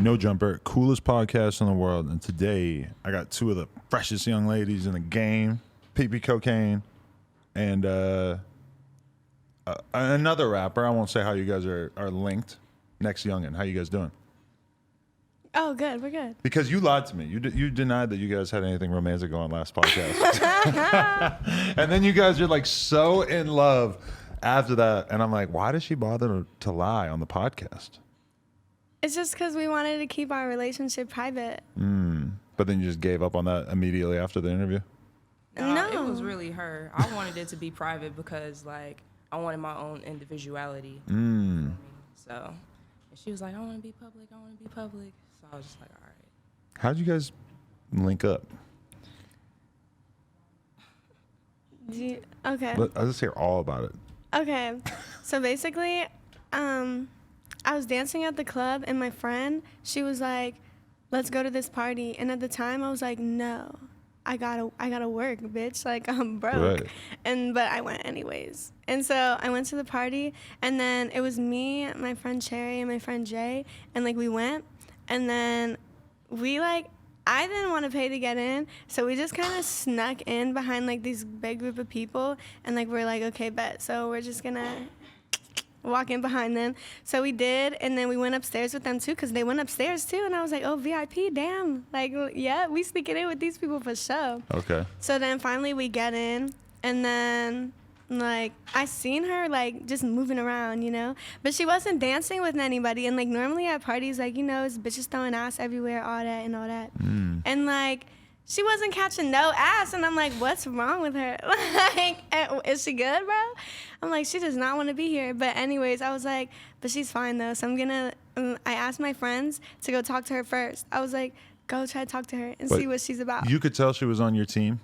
No Jumper, coolest podcast in the world. And today I got two of the freshest young ladies in the game, ppcocaine and another rapper. I won't say how you guys are linked. NextYoungin. How you guys doing? Oh, good. We're good. Because you lied to me. You denied that you guys had anything romantic going last podcast. And then you guys are like so in love after that. And I'm like, why does she bother to lie on the podcast? It's just because we wanted to keep our relationship private. But then you just gave up on that immediately after the interview? No. It was really her. I wanted it to be private because, like, I wanted my own individuality. So, and she was like, I want to be public. I want to be public. So I was just like, all right. How'd you guys link up? Okay. I'll just hear all about it. Okay. So basically, I was dancing at the club, and my friend, she was like, let's go to this party. And at the time, I was like, no. I gotta work, bitch. Like, I'm broke. Right. But I went anyways. And so I went to the party, and then it was me, my friend Cherry, and my friend Jay, and like we went, and then we like, I didn't want to pay to get in, so we just kind of snuck in behind like these big group of people, and like we're like, okay, bet. So we're just gonna walk in behind them. So we did, and then we went upstairs with them too, because they went upstairs too, and I was like, oh, VIP, damn. Like, yeah, we sneaking in with these people for sure. Okay. So then finally we get in, and then like I seen her like just moving around, you know, but she wasn't dancing with anybody. And like normally at parties, like, you know, it's bitches throwing ass everywhere, all that and all that. And like she wasn't catching no ass, and I'm like, what's wrong with her? Like, is she good, bro? I'm like, she does not want to be here. But anyways, I was like, but she's fine though. So I'm gonna, I asked my friends to go talk to her first. I was like, go try to talk to her and see what she's about. You could tell she was on your team?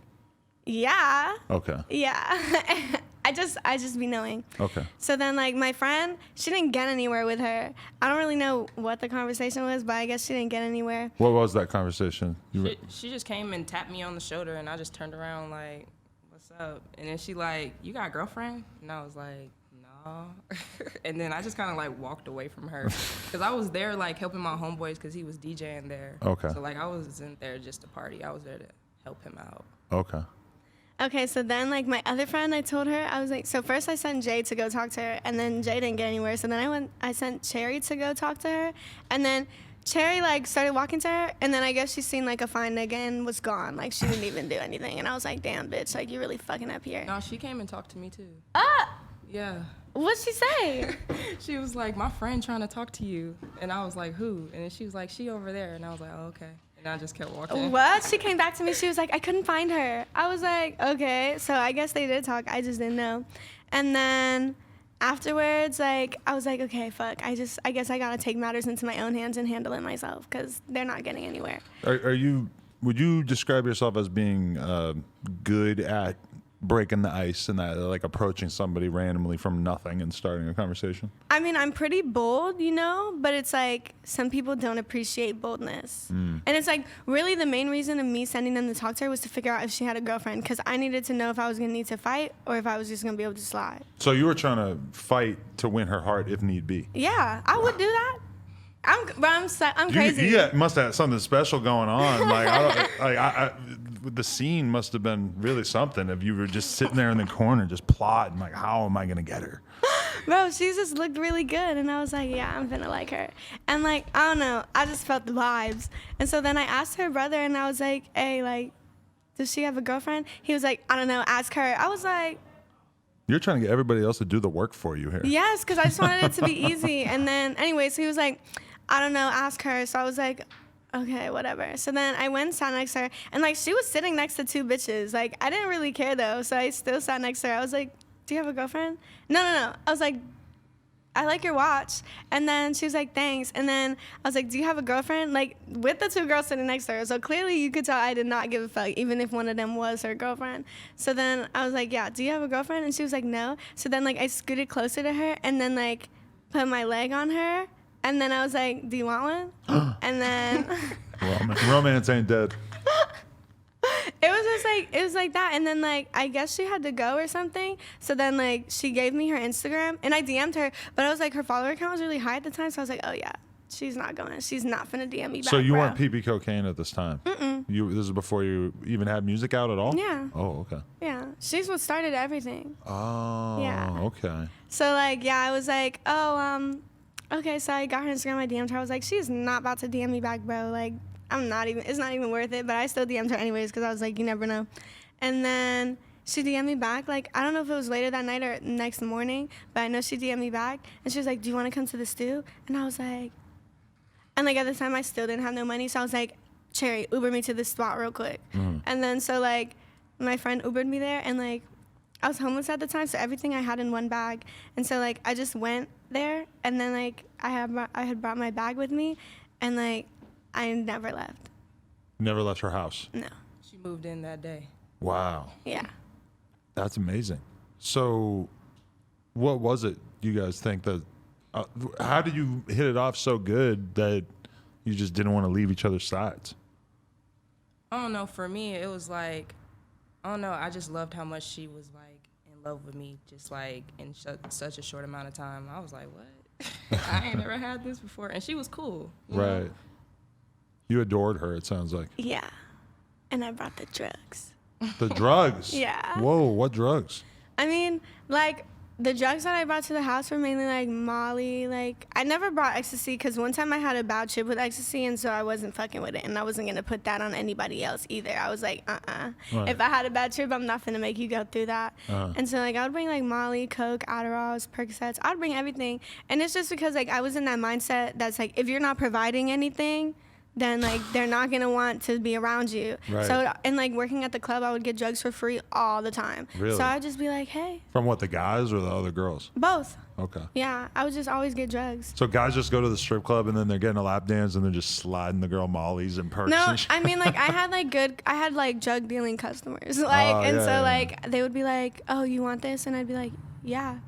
Yeah. Okay. Yeah. I just be knowing. Okay. So then, like, my friend, she didn't get anywhere with her. I don't really know what the conversation was, but I guess she didn't get anywhere. What was that conversation? She just came and tapped me on the shoulder, and I just turned around like, what's up? And then she like, you got a girlfriend? And I was like, no. And then I just kind of like walked away from her because I was there like helping my homeboys because he was DJing there. Okay. So like I wasn't there just to party. I was there to help him out. Okay. Okay, so then, like, my other friend, I told her, I was like, so first I sent Jay to go talk to her, and then Jay didn't get anywhere. So then I sent Cherry to go talk to her, and then Cherry, like, started walking to her, and then I guess she seen, like, a fine nigga and was gone. Like, she didn't even do anything. And I was like, damn, bitch, like, you really fucking up here. No, she came and talked to me, too. Yeah. What'd she say? She was like, my friend trying to talk to you. And I was like, who? And then she was like, she over there. And I was like, oh, okay. And I just kept walking. What? She came back to me. She was like, I couldn't find her. I was like, okay. So I guess they did talk. I just didn't know. And then afterwards, like, I was like, okay, fuck. I guess I got to take matters into my own hands and handle it myself because they're not getting anywhere. Would you describe yourself as being good at breaking the ice and that, like, approaching somebody randomly from nothing and starting a conversation? I mean, I'm pretty bold, you know, but it's like some people don't appreciate boldness. And it's like really the main reason of me sending them to talk to her was to figure out if she had a girlfriend, because I needed to know if I was going to need to fight or if I was just going to be able to slide. So you were trying to fight to win her heart if need be? Yeah, I would do that. I'm crazy. You must have something special going on. Like, the scene must have been really something if you were just sitting there in the corner just plotting, like, how am I going to get her? Bro, she just looked really good, and I was like, yeah, I'm finna like her. And, like, I don't know, I just felt the vibes. And so then I asked her brother, and I was like, hey, like, does she have a girlfriend? He was like, I don't know, ask her. I was like... You're trying to get everybody else to do the work for you here. Yes, because I just wanted it to be easy. And then, anyway, so he was like, I don't know, ask her. So I was like, okay, whatever. So then I went and sat next to her, and, like, she was sitting next to two bitches. Like, I didn't really care, though, so I still sat next to her. I was like, do you have a girlfriend? No. I was like, I like your watch. And then she was like, thanks. And then I was like, do you have a girlfriend? Like, with the two girls sitting next to her. So clearly you could tell I did not give a fuck, even if one of them was her girlfriend. So then I was like, yeah, do you have a girlfriend? And she was like, no. So then, like, I scooted closer to her and then, like, put my leg on her. And then I was like, do you want one? And then... Romance ain't dead. It was like that. And then, like, I guess she had to go or something. So then, like, she gave me her Instagram, and I DM'd her. But I was like, her follower count was really high at the time. So I was like, oh, yeah, She's not going. She's not finna DM me back. So you bro. weren't PP-cocaine at this time? Mm-mm. This is before you even had music out at all? Yeah. Oh, okay. Yeah. She's what started everything. Oh, Yeah. okay. So, like, yeah, I was like, oh, okay, so I got her Instagram, I DM'd her. I was like, she's not about to DM me back, bro. Like, it's not even worth it. But I still DM'd her anyways because I was like, you never know. And then she DM'd me back. Like, I don't know if it was later that night or next morning, but I know she DM'd me back. And she was like, do you want to come to the stew? And I was like, and like at the time I still didn't have no money. So I was like, Cherry, Uber me to this spot real quick. And then so like my friend Ubered me there, and like I was homeless at the time, so everything I had in one bag. And so like I just went there, and then like I had brought my bag with me, and like I never left. Never left her house? No. She moved in that day. Wow. Yeah. That's amazing. So what was it you guys think that, how did you hit it off so good that you just didn't want to leave each other's sides? I don't know. For me, it was like, I don't know. I just loved how much she was like in love with me, just like in such a short amount of time. I was like, what? I ain't never had this before. And she was cool. You know? Right. You adored her, it sounds like. Yeah. And I brought the drugs. The drugs? Yeah. Whoa, what drugs? I mean, like, the drugs that I brought to the house were mainly, like, Molly. Like, I never brought ecstasy because one time I had a bad trip with ecstasy, and so I wasn't fucking with it, and I wasn't going to put that on anybody else either. I was like, Right. If I had a bad trip, I'm not going to make you go through that. And so, like, I would bring, like, Molly, Coke, Adderalls, Percocets. I would bring everything. And it's just because, like, I was in that mindset that's, like, if you're not providing anything, then like they're not gonna want to be around you. Right. So and like working at the club, I would get drugs for free all the time. Really? So I'd just be like, hey. From what, the guys or the other girls? Both. Okay. Yeah, I would just always get drugs. So guys just go to the strip club and then they're getting a lap dance and they're just sliding the girl Molly's and perks No, and shit? I mean like I had like drug dealing customers, like, and yeah, so yeah. like they would be like, oh, you want this? And I'd be like, yeah.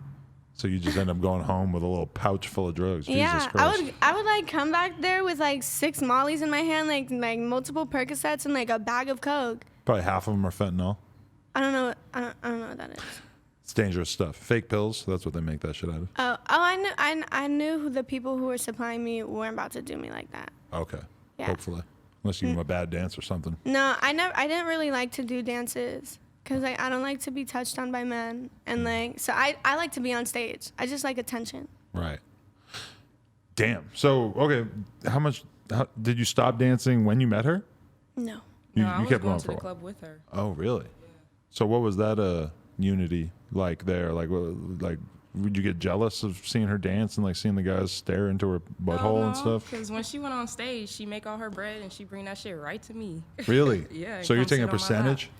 So you just end up going home with a little pouch full of drugs. Yeah, Jesus Christ. I would like come back there with like 6 Mollies in my hand, like multiple Percocets and like a bag of Coke. Probably half of them are fentanyl. I don't know what that is. It's dangerous stuff. Fake pills, that's what they make that shit out of. I knew who the people who were supplying me weren't about to do me like that. Okay. Yeah. Hopefully. Unless you give them a bad dance or something. No, I didn't really like to do dances. Because like, I don't like to be touched on by men. And like, so I like to be on stage. I just like attention. Right. Damn. So, okay, how did you stop dancing when you met her? No. No, I was kept going going to for a the while. club with her. Oh, really? Yeah. So what was that unity like there? Like, would you get jealous of seeing her dance and like seeing the guys stare into her butthole and stuff? Because when she went on stage, she make all her bread and she bring that shit right to me. Really? Yeah. So you're come taking a sit on my lap. percentage?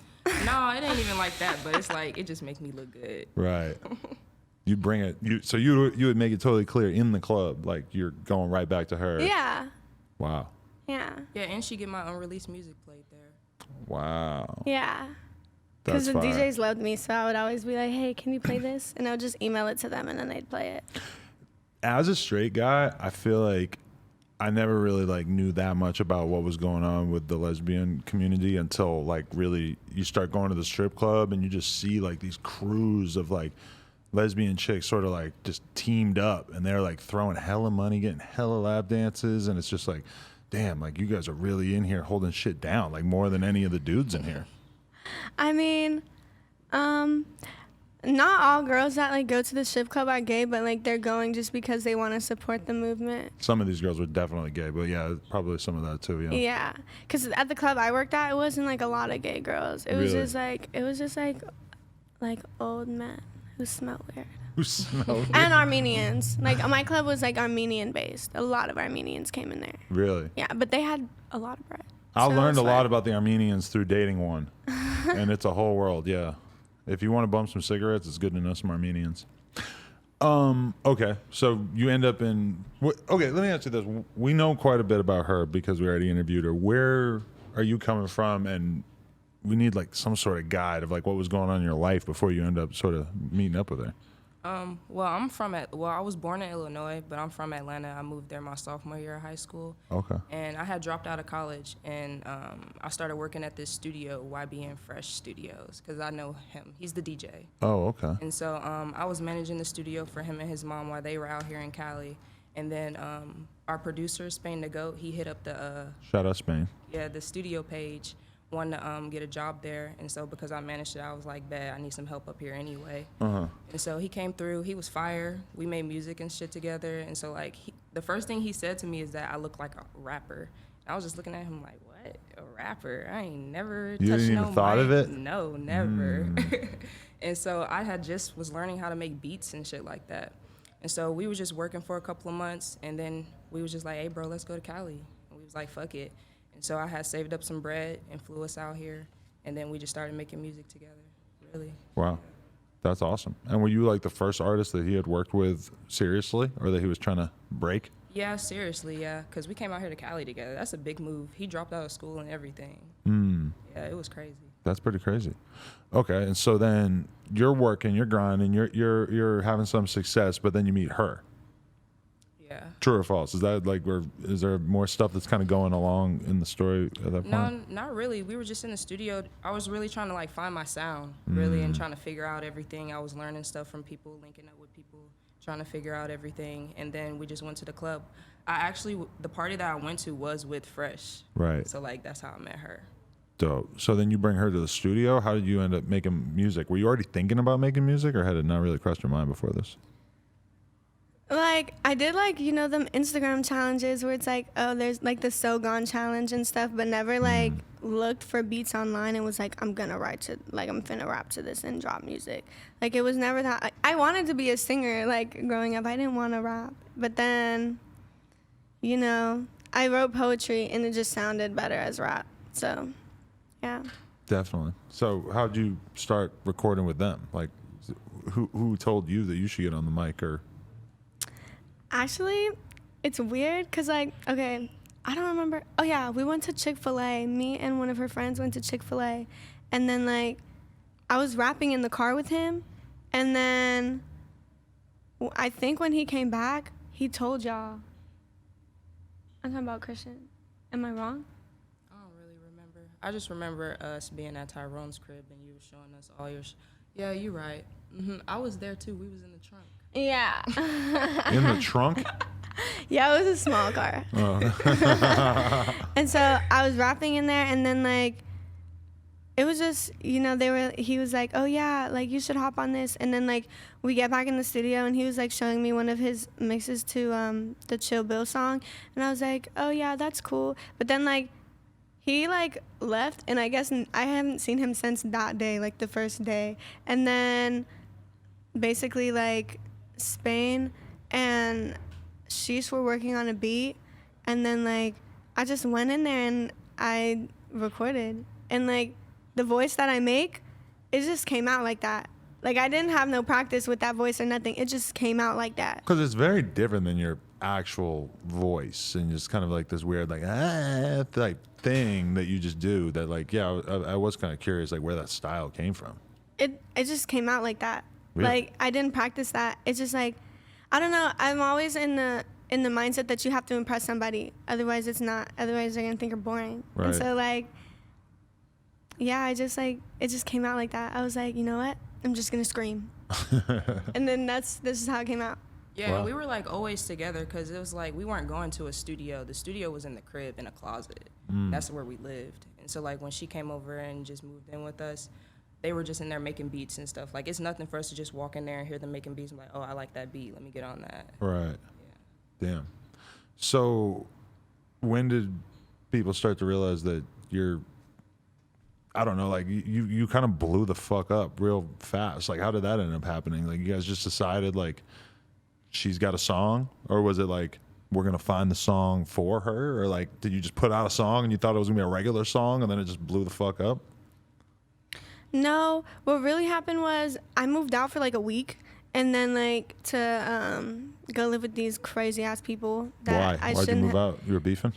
No, it ain't even like that, but it's like, it just makes me look good. Right. You bring it. You would make it totally clear in the club, like you're going right back to her. Yeah. Wow. Yeah. Yeah, and she get my unreleased music played there. Wow. Yeah. That's Because the fire. DJs loved me, so I would always be like, hey, can you play this? And I would just email it to them, and then they'd play it. As a straight guy, I feel like I never really like knew that much about what was going on with the lesbian community until like really you start going to the strip club and you just see like these crews of like lesbian chicks sort of like just teamed up and they're like throwing hella money, getting hella lap dances, and it's just like, damn, like you guys are really in here holding shit down like more than any of the dudes in here. I mean, not all girls that like go to the strip club are gay, but like they're going just because they want to support the movement. Some of these girls were definitely gay, but yeah, probably some of that too. Yeah. Yeah, because at the club I worked at, it wasn't like a lot of gay girls. It was Really? just like old men who smell weird. Who smelled And Armenians. Like my club was like Armenian based. A lot of Armenians came in there. Really? Yeah, but they had a lot of bread. I So it learned was a lot fun. about the Armenians through dating one, and it's a whole world. Yeah, if you want to bump some cigarettes, it's good to know some Armenians. Okay, so you end up in. Okay, let me ask you this: we know quite a bit about her because we already interviewed her. Where are you coming from? And we need like some sort of guide of like what was going on in your life before you end up sort of meeting up with her. Well, I was born in Illinois, but I'm from Atlanta. I moved there my sophomore year of high school. Okay. And I had dropped out of college, and I started working at this studio, YBN Fresh Studios, because I know him. He's the DJ. Oh, okay. And so I was managing the studio for him and his mom while they were out here in Cali. And then our producer, Spain the Goat, he hit up the Shout out Spain. the studio page, wanted to get a job there. And so because I managed it, I was like, bet I need some help up here anyway. And so he came through. He was fire. We made music and shit together. And so like the first thing he said to me is that I look like a rapper. And I was just looking at him like, what? A rapper? I ain't never You touched didn't no even thought of mic. it? No, never. And so I had just was learning how to make beats and shit like that. And so we was just working for a couple of months, and then we was just like, hey, bro, let's go to Cali. And we was like, fuck it. And so I had saved up some bread and flew us out here, and then we just started making music together, really. Wow. That's awesome. And were you like the first artist that he had worked with seriously, or that he was trying to break? Yeah, seriously, yeah, because we came out here to Cali together. That's a big move. He dropped out of school and everything. Yeah, it was crazy. That's pretty crazy. Okay, and so then you're working, you're grinding, you're having some success, but then you meet her. Yeah. True or false? Is that like is there more stuff that's kind of going along in the story at that point? No, not really. We were just in the studio. I was really trying to like find my sound, really, and trying to figure out everything. I was learning stuff from people, linking up with people, trying to figure out everything, and then we just went to the club. The party that I went to was with Fresh. Right. So like that's how I met her. Dope. So then you bring her to the studio. How did you end up making music? Were you already thinking about making music, or had it not really crossed your mind before this? Like, I did, like, you know, them Instagram challenges where it's like, oh, there's, like, the So Gone challenge and stuff, but never, like, looked for beats online and was like, I'm finna rap to this and drop music. Like, it was never that. I wanted to be a singer, like, growing up. I didn't want to rap. But then, you know, I wrote poetry, and it just sounded better as rap. So, yeah. Definitely. So how'd you start recording with them? Like, who told you that you should get on the mic, or... Actually, it's weird because, like, okay, I don't remember. Oh, yeah, we went to Chick-fil-A. Me and one of her friends went to Chick-fil-A. And then, like, I was rapping in the car with him. And then I think when he came back, he told y'all. I'm talking about Christian. Am I wrong? I don't really remember. I just remember us being at Tyrone's crib and you were showing us all your... Yeah, you're right. I was there, too. We was in the trunk. Yeah. In the trunk? Yeah, it was a small car. Oh. And so I was rapping in there, and then, like, it was just, you know, he was like, oh, yeah, like, you should hop on this. And then, like, we get back in the studio, and he was, like, showing me one of his mixes to the Chill Bill song. And I was like, oh, yeah, that's cool. But then, like, he, like, left, and I guess I haven't seen him since that day, like, the first day. And then basically, like, Spain and Sheesh were working on a beat, and then, like, I just went in there and I recorded, and, like, the voice that I make, it just came out like that. Like, I didn't have no practice with that voice or nothing. It just came out like that. Because it's very different than your actual voice, and just kind of like this weird, like, type thing that you just do that, like, yeah, I was kind of curious, like, where that style came from. It just came out like that. Really? Like, I didn't practice that. It's just like, I don't know. I'm always in the mindset that you have to impress somebody. Otherwise, it's not. Otherwise, they're going to think you're boring. Right. And so, like, yeah, it just came out like that. I was like, you know what? I'm just going to scream. And then this is how it came out. Yeah, Wow. we were, like, always together because it was, like, we weren't going to a studio. The studio was in the crib in a closet. That's where we lived. And so, like, when she came over and just moved in with us, they were just in there making beats and stuff. Like, it's nothing for us to just walk in there and hear them making beats and be like, oh, I like that beat. Let me get on that. Right. Yeah. Damn. So when did people start to realize that you're, I don't know, like, you kind of blew the fuck up real fast? Like, how did that end up happening? Like, you guys just decided, like, she's got a song? Or was it like, we're going to find the song for her? Or, like, did you just put out a song and you thought it was going to be a regular song and then it just blew the fuck up? No, what really happened was I moved out for, like, a week. And then, like, to go live with these crazy-ass people that Why? I Why'd you shouldn't move out? You were beefing?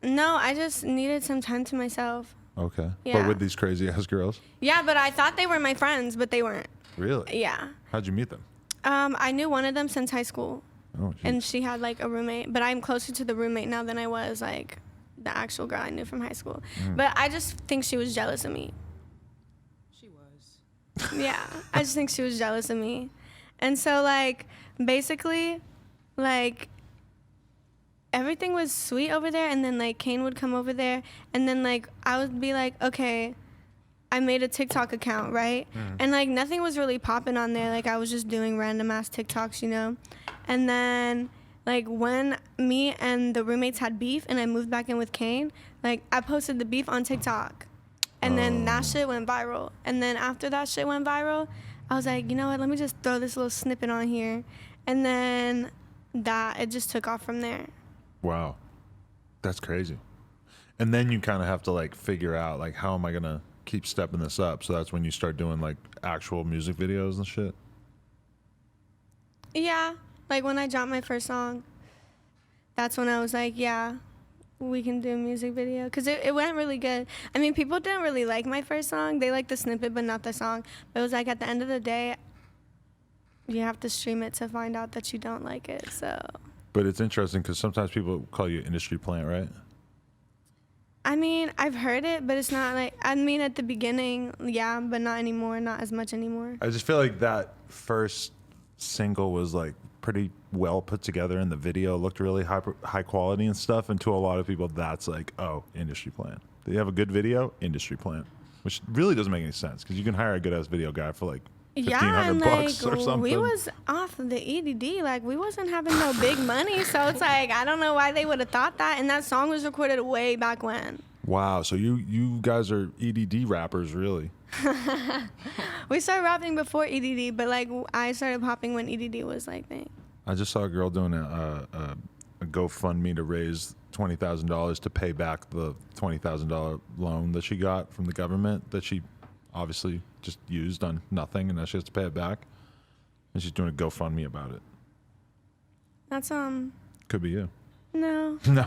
No, I just needed some time to myself. Okay. Yeah. But with these crazy-ass girls? Yeah, but I thought they were my friends, but they weren't. Really? Yeah. How'd you meet them? I knew one of them since high school. Oh, geez. And she had, like, a roommate. But I'm closer to the roommate now than I was, like, the actual girl I knew from high school. But I just think she was jealous of me. She was. Yeah. I just think she was jealous of me. And so, like, basically, like, everything was sweet over there, and then like Kane would come over there, and then like I would be like, okay, I made a TikTok account, right? And like nothing was really popping on there. Like I was just doing random ass TikToks, you know? And then like when me and the roommates had beef and I moved back in with Kane, like I posted the beef on TikTok. And then that shit went viral. And then after that shit went viral, I was like, you know what, let me just throw this little snippet on here. And then it just took off from there. Wow. That's crazy. And then you kind of have to like figure out like, how am I going to keep stepping this up? So that's when you start doing like actual music videos and shit. Yeah. Like when I dropped my first song, that's when I was like, yeah, we can do a music video. Because it went really good. I mean, people didn't really like my first song. They liked the snippet, but not the song. But it was like at the end of the day, you have to stream it to find out that you don't like it. So. But it's interesting because sometimes people call you industry plant, right? I mean, I've heard it, but it's not like, I mean, at the beginning, yeah, but not anymore, not as much anymore. I just feel like that first single was like pretty well put together, and the video looked really high quality and stuff. And to a lot of people, that's like, oh, industry plant. They have a good video, industry plant, which really doesn't make any sense because you can hire a good ass video guy for like $1,500 bucks or something. We was off of the EDD, like we wasn't having no big money, so it's like I don't know why they would have thought that. And that song was recorded way back when. Wow, so you guys are EDD rappers, really? We started rapping before EDD, but like I started popping when EDD was like thing. I just saw a girl doing a GoFundMe to raise $20,000 to pay back the $20,000 loan that she got from the government that she obviously just used on nothing, and now she has to pay it back. And she's doing a GoFundMe about it. That's Could be you. No. No.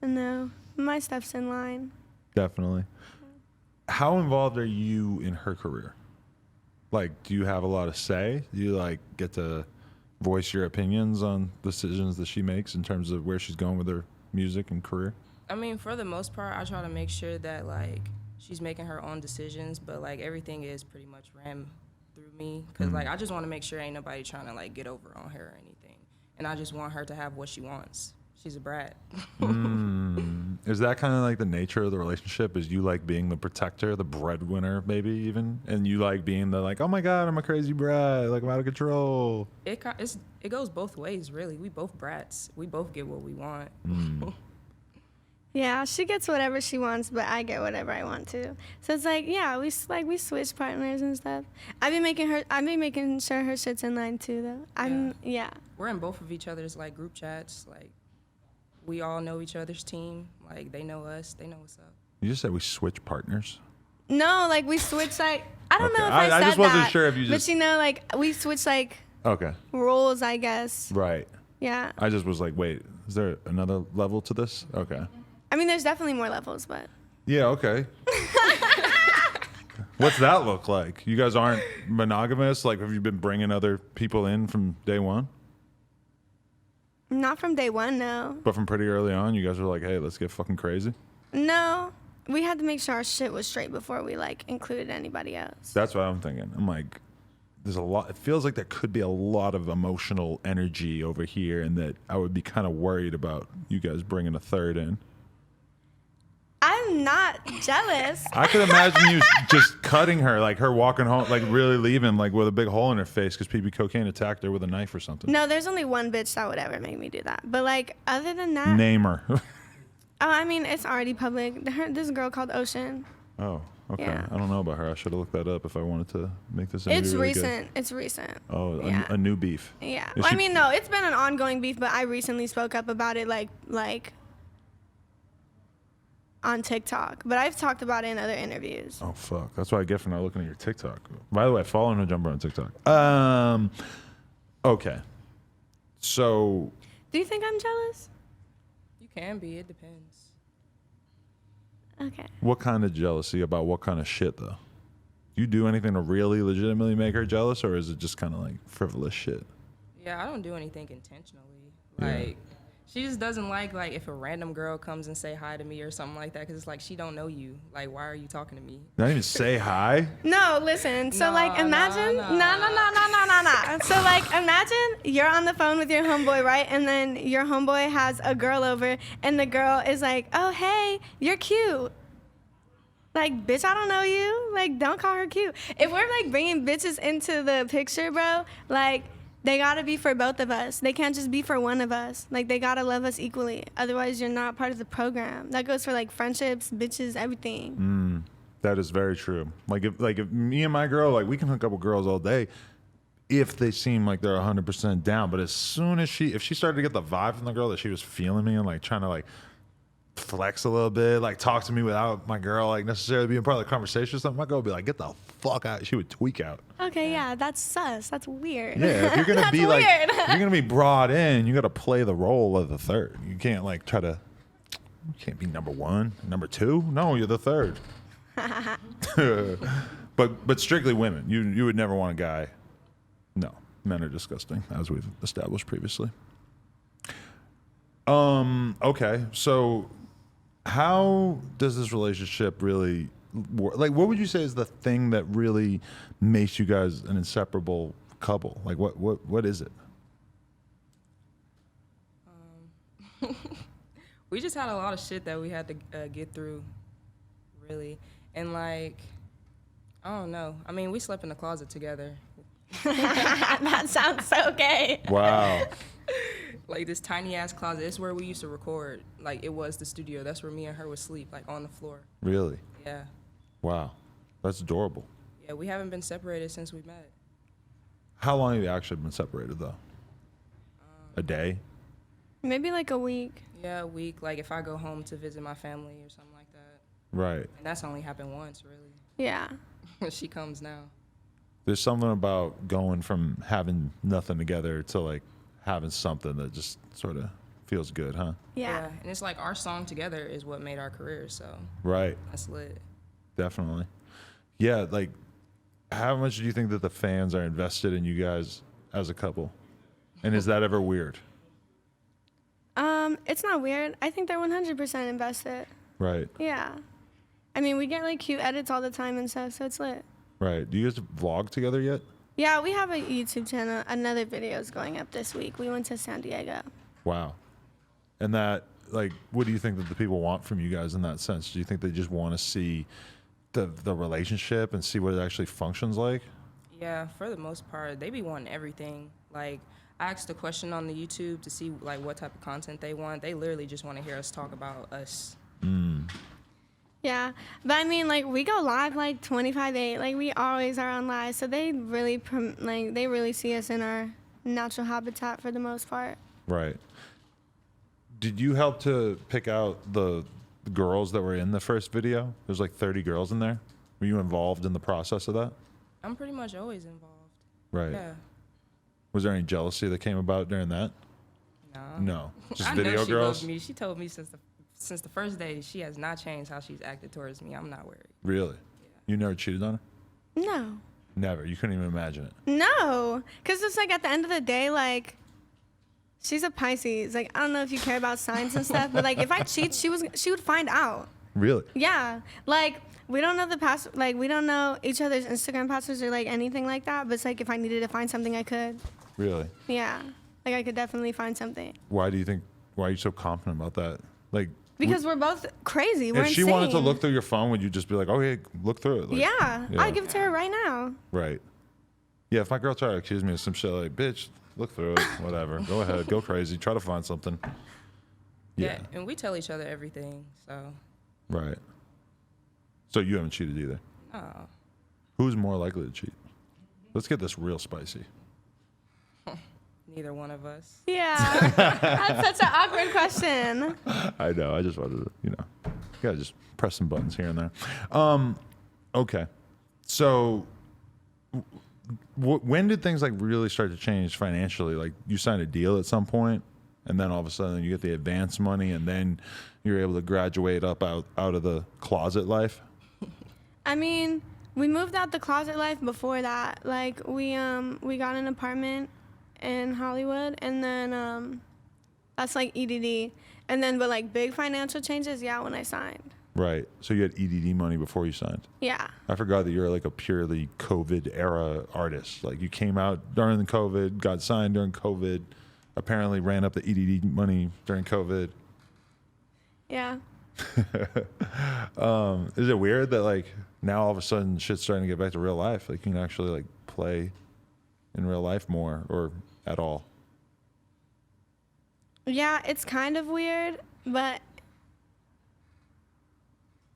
No. My stuff's in line. Definitely. How involved are you in her career? Like, do you have a lot of say? Do you like get to voice your opinions on decisions that she makes in terms of where she's going with her music and career? I mean, for the most part, I try to make sure that like she's making her own decisions, but like everything is pretty much ran through me, because like I just want to make sure ain't nobody trying to like get over on her or anything, and I just want her to have what she wants. She's a brat. Is that kind of like the nature of the relationship? Is you like being the protector, the breadwinner, maybe even, and you like being the like, oh my god, I'm a crazy brat, like I'm out of control? It goes both ways, really. We both brats. We both get what we want. Yeah, she gets whatever she wants, but I get whatever I want to. So it's like, yeah, we switch partners and stuff. I be making sure her shit's in line too, though. Yeah. We're in both of each other's like group chats. Like we all know each other's team. Like they know us. They know what's up. You just said we switch partners. No, like we switch like I don't know if I I said just wasn't that, sure if you just. But you know, like we switch like roles, I guess. Right. Yeah. I just was like, wait, is there another level to this? Okay. I mean, there's definitely more levels, but. Yeah, okay. What's that look like? You guys aren't monogamous? Like, have you been bringing other people in from day one? Not from day one, no. But from pretty early on, you guys were like, hey, let's get fucking crazy? No. We had to make sure our shit was straight before we, like, included anybody else. That's what I'm thinking. I'm like, there's a lot. It feels like there could be a lot of emotional energy over here, and that I would be kind of worried about you guys bringing a third in. I'm not jealous. I could imagine you just cutting her, like her walking home, like really leaving, like with a big hole in her face because ppcocaine attacked her with a knife or something. No, there's only one bitch that would ever make me do that. But like, other than that, name her. Oh, I mean, it's already public. This girl called Ocean. Oh, okay. Yeah. I don't know about her. I should have looked that up if I wanted to make this interview It's really recent. good. It's recent. Oh, Yeah. a new beef. Yeah. Is Well, she- I mean, no, it's been an ongoing beef, but I recently spoke up about it, like on TikTok. But I've talked about it in other interviews. Oh fuck! That's what I get for not looking at your TikTok. By the way, follow No Jumper on TikTok. Okay. So. Do you think I'm jealous? You can be. It depends. Okay. What kind of jealousy about what kind of shit though? Do you do anything to really legitimately make her jealous, or is it just kind of like frivolous shit? Yeah, I don't do anything intentionally. Yeah. Like, She just doesn't like if a random girl comes and say hi to me or something like that, because it's like she don't know you. Like, why are you talking to me? Not even say hi. No, listen. So like, imagine. No. So like, imagine you're on the phone with your homeboy, right? And then your homeboy has a girl over, and the girl is like, "Oh, hey, you're cute." Like, bitch, I don't know you. Like, don't call her cute. If we're like bringing bitches into the picture, bro, like. They gotta be for both of us. They can't just be for one of us. Like, they gotta love us equally. Otherwise, you're not part of the program. That goes for like friendships, bitches, everything. That is very true. Like if me and my girl, like we can hook up with girls all day if they seem like they're 100% down. But as soon as if she started to get the vibe from the girl that she was feeling me and like trying to like flex a little bit, like talk to me without my girl like necessarily being part of the conversation or something, my girl would be like, get the fuck out. She would tweak out. Okay, yeah, that's sus. That's weird. Yeah, if you're gonna That's be like, weird. if you're gonna be brought in, you got to play the role of the third. You can't like try to. You can't be number one, number two. No, you're the third. but strictly women. You would never want a guy. No, men are disgusting, as we've established previously. Okay, so how does this relationship really work? Like, what would you say is the thing that really makes you guys an inseparable couple? Like, what is it? We just had a lot of shit that we had to get through, really. And like, I don't know. I mean, we slept in the closet together. That sounds so gay. Wow. Like this tiny ass closet. It's where we used to record. Like it was the studio. That's where me and her would sleep, like on the floor. Really? Yeah. Wow. That's adorable. Yeah, we haven't been separated since we met. How long have you actually been separated, though? A day? Maybe like a week. Yeah, a week. Like if I go home to visit my family or something like that. Right. And that's only happened once, really. Yeah. She comes now. There's something about going from having nothing together to like having something that just sort of feels good, huh? Yeah. And it's like our song together is what made our career, so Right. that's lit. Definitely. Yeah, like how much do you think that the fans are invested in you guys as a couple? And is that ever weird? It's not weird. I think they're 100% invested. Right. Yeah. I mean, we get like cute edits all the time and stuff, so it's lit. Right. Do you guys vlog together yet? Yeah, we have a YouTube channel. Another video is going up this week. We went to San Diego. Wow. And that, like, what do you think that the people want from you guys in that sense? Do you think they just want to see the relationship and see what it actually functions like? Yeah, for the most part, they be wanting everything. Like, I asked a question on the YouTube to see like what type of content they want. They literally just want to hear us talk about us. Yeah, but I mean, like, we go live like 25/8. Like, we always are on live, so they really they really see us in our natural habitat for the most part. Right. Did you help to pick out the girls that were in the first video? There's like 30 girls in there. Were you involved in the process of that? I'm pretty much always involved. Right. Yeah. Was there any jealousy that came about during that? No. No. Just I video know she girls? loves me. She told me since the first day she has not changed how she's acted towards me. I'm not worried. Really? Yeah. You never cheated on her? No. Never. You couldn't even imagine it. No, because it's like at the end of the day, like, she's a Pisces. Like, I don't know if you care about signs and stuff, but like if I cheat, she would find out. Really? Yeah. Like, we don't know we don't know each other's Instagram passwords or like anything like that, but it's like if I needed to find something, I could. Really? Yeah. Like, I could definitely find something. Why are you so confident about that? Like, Because we're both crazy. We're if she insane. wanted to look through your phone, would you just be like, okay, look through it? Like, Yeah. I'd give it to her right now. Right. Yeah, if my girl tried to accuse me of some shit, like, bitch, look through it, whatever. Go ahead, go crazy, try to find something. Yeah. And we tell each other everything, so. Right. So you haven't cheated either? No. Who's more likely to cheat? Let's get this real spicy. Neither one of us. Yeah. That's such an awkward question. I know. I just wanted to, you gotta just press some buttons here and there. Okay. So, when did things like really start to change financially? Like, you signed a deal at some point, and then all of a sudden you get the advance money, and then you're able to graduate up out of the closet life. I mean, we moved out the closet life before that. Like, we got an apartment in Hollywood, and then That's like EDD. And then, but like big financial changes, yeah, when I signed. Right. So you had EDD money before you signed. Yeah. I forgot that you're like a purely COVID era artist. Like you came out during the COVID, got signed during COVID, apparently ran up the EDD money during COVID. Yeah. Is it weird that like now all of a sudden shit's starting to get back to real life? Like you can actually like play in real life more or at all? Yeah, it's kind of weird, but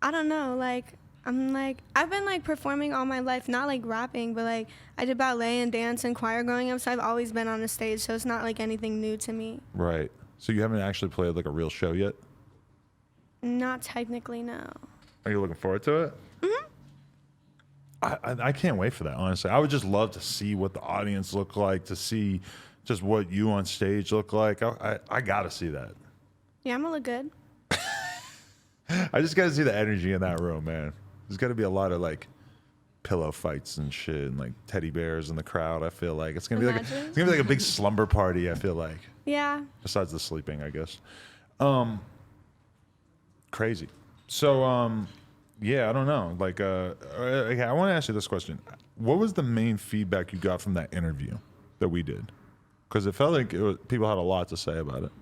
I don't know. Like, I've been like performing all my life, not like rapping, but like I did ballet and dance and choir growing up, so I've always been on a stage, so it's not like anything new to me. Right. So you haven't actually played like a real show yet? Not technically, no. Are you looking forward to it? I can't wait for that, honestly. I would just love to see what the audience look like, to see just what you on stage look like. I got to see that. Yeah, I'm gonna look good. I just got to see the energy in that room, man. There's got to be a lot of like pillow fights and shit and like teddy bears in the crowd. I feel like it's going to be like a big slumber party, I feel like. Yeah. Besides the sleeping, I guess. Crazy. So, yeah, I don't know. Like, okay, I want to ask you this question. What was the main feedback you got from that interview that we did? Because it felt like people had a lot to say about it.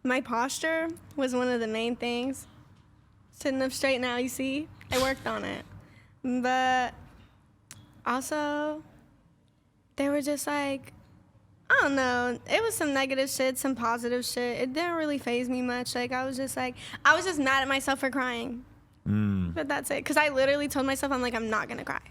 My posture was one of the main things. Sitting up straight now, you see? I worked on it. But also, they were just like, I don't know. It was some negative shit, some positive shit. It didn't really faze me much. Like, I was just mad at myself for crying. But that's it. Because I literally told myself, I'm not going to cry.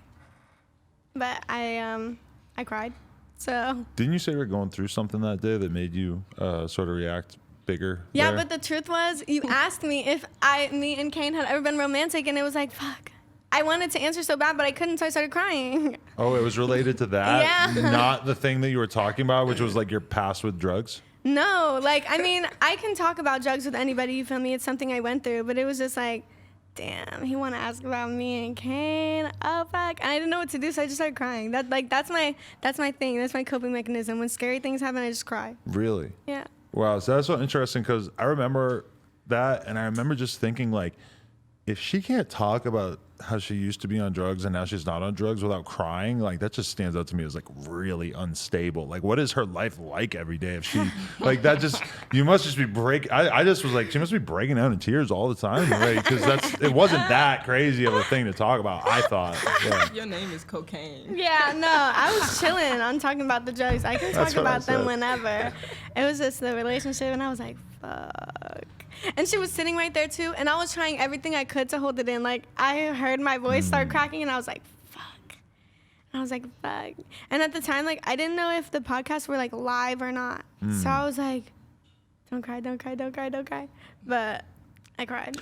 But I cried. So. Didn't you say you were going through something that day that made you sort of react bigger? Yeah, there? but the truth was, you asked me if me and Kane had ever been romantic, and it was like, fuck. I wanted to answer so bad, but I couldn't, so I started crying. Oh, it was related to that? Yeah. Not the thing that you were talking about, which was like your past with drugs? No, like, I mean, I can talk about drugs with anybody, you feel me? It's something I went through, but it was just like, damn, he want to ask about me and Kane. Oh, fuck. And I didn't know what to do, so I just started crying. That's my thing. That's my coping mechanism. When scary things happen, I just cry. Really? Yeah. Wow, so that's so interesting because I remember that, and I remember just thinking, like, if she can't talk about how she used to be on drugs and now she's not on drugs without crying, like, that just stands out to me as, like, really unstable. Like, what is her life like every day if she, like, that just, you must just be I just was like, she must be breaking out in tears all the time, right? Because it wasn't that crazy of a thing to talk about, I thought. Yeah. Your name is cocaine. Yeah, no, I was chilling on talking about the drugs. I can talk about them whenever. It was just the relationship, and I was like, fuck. And she was sitting right there, too, and I was trying everything I could to hold it in. Like, I heard my voice start cracking, and I was like, fuck. And I was like, fuck. And at the time, like, I didn't know if the podcasts were, like, live or not. So I was like, don't cry, don't cry, don't cry, don't cry. But I cried.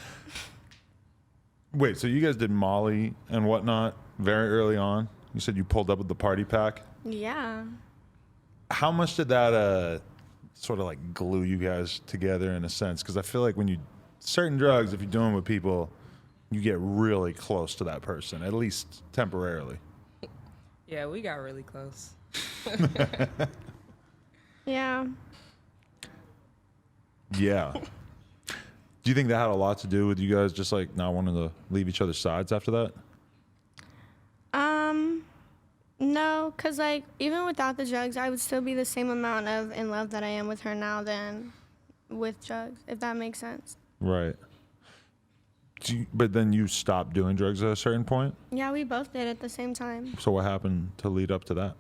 Wait, so you guys did Molly and whatnot very early on? You said you pulled up with the party pack? Yeah. How much did that sort of like glue you guys together in a sense? Because I feel like when certain drugs, if you're doing with people, you get really close to that person, at least temporarily. Yeah, we got really close. Yeah. Yeah. Do you think that had a lot to do with you guys just like not wanting to leave each other's sides after that? No, because, like, even without the drugs, I would still be the same amount of in love that I am with her now than with drugs, if that makes sense. Right. But then you stopped doing drugs at a certain point? Yeah, we both did at the same time. So what happened to lead up to that?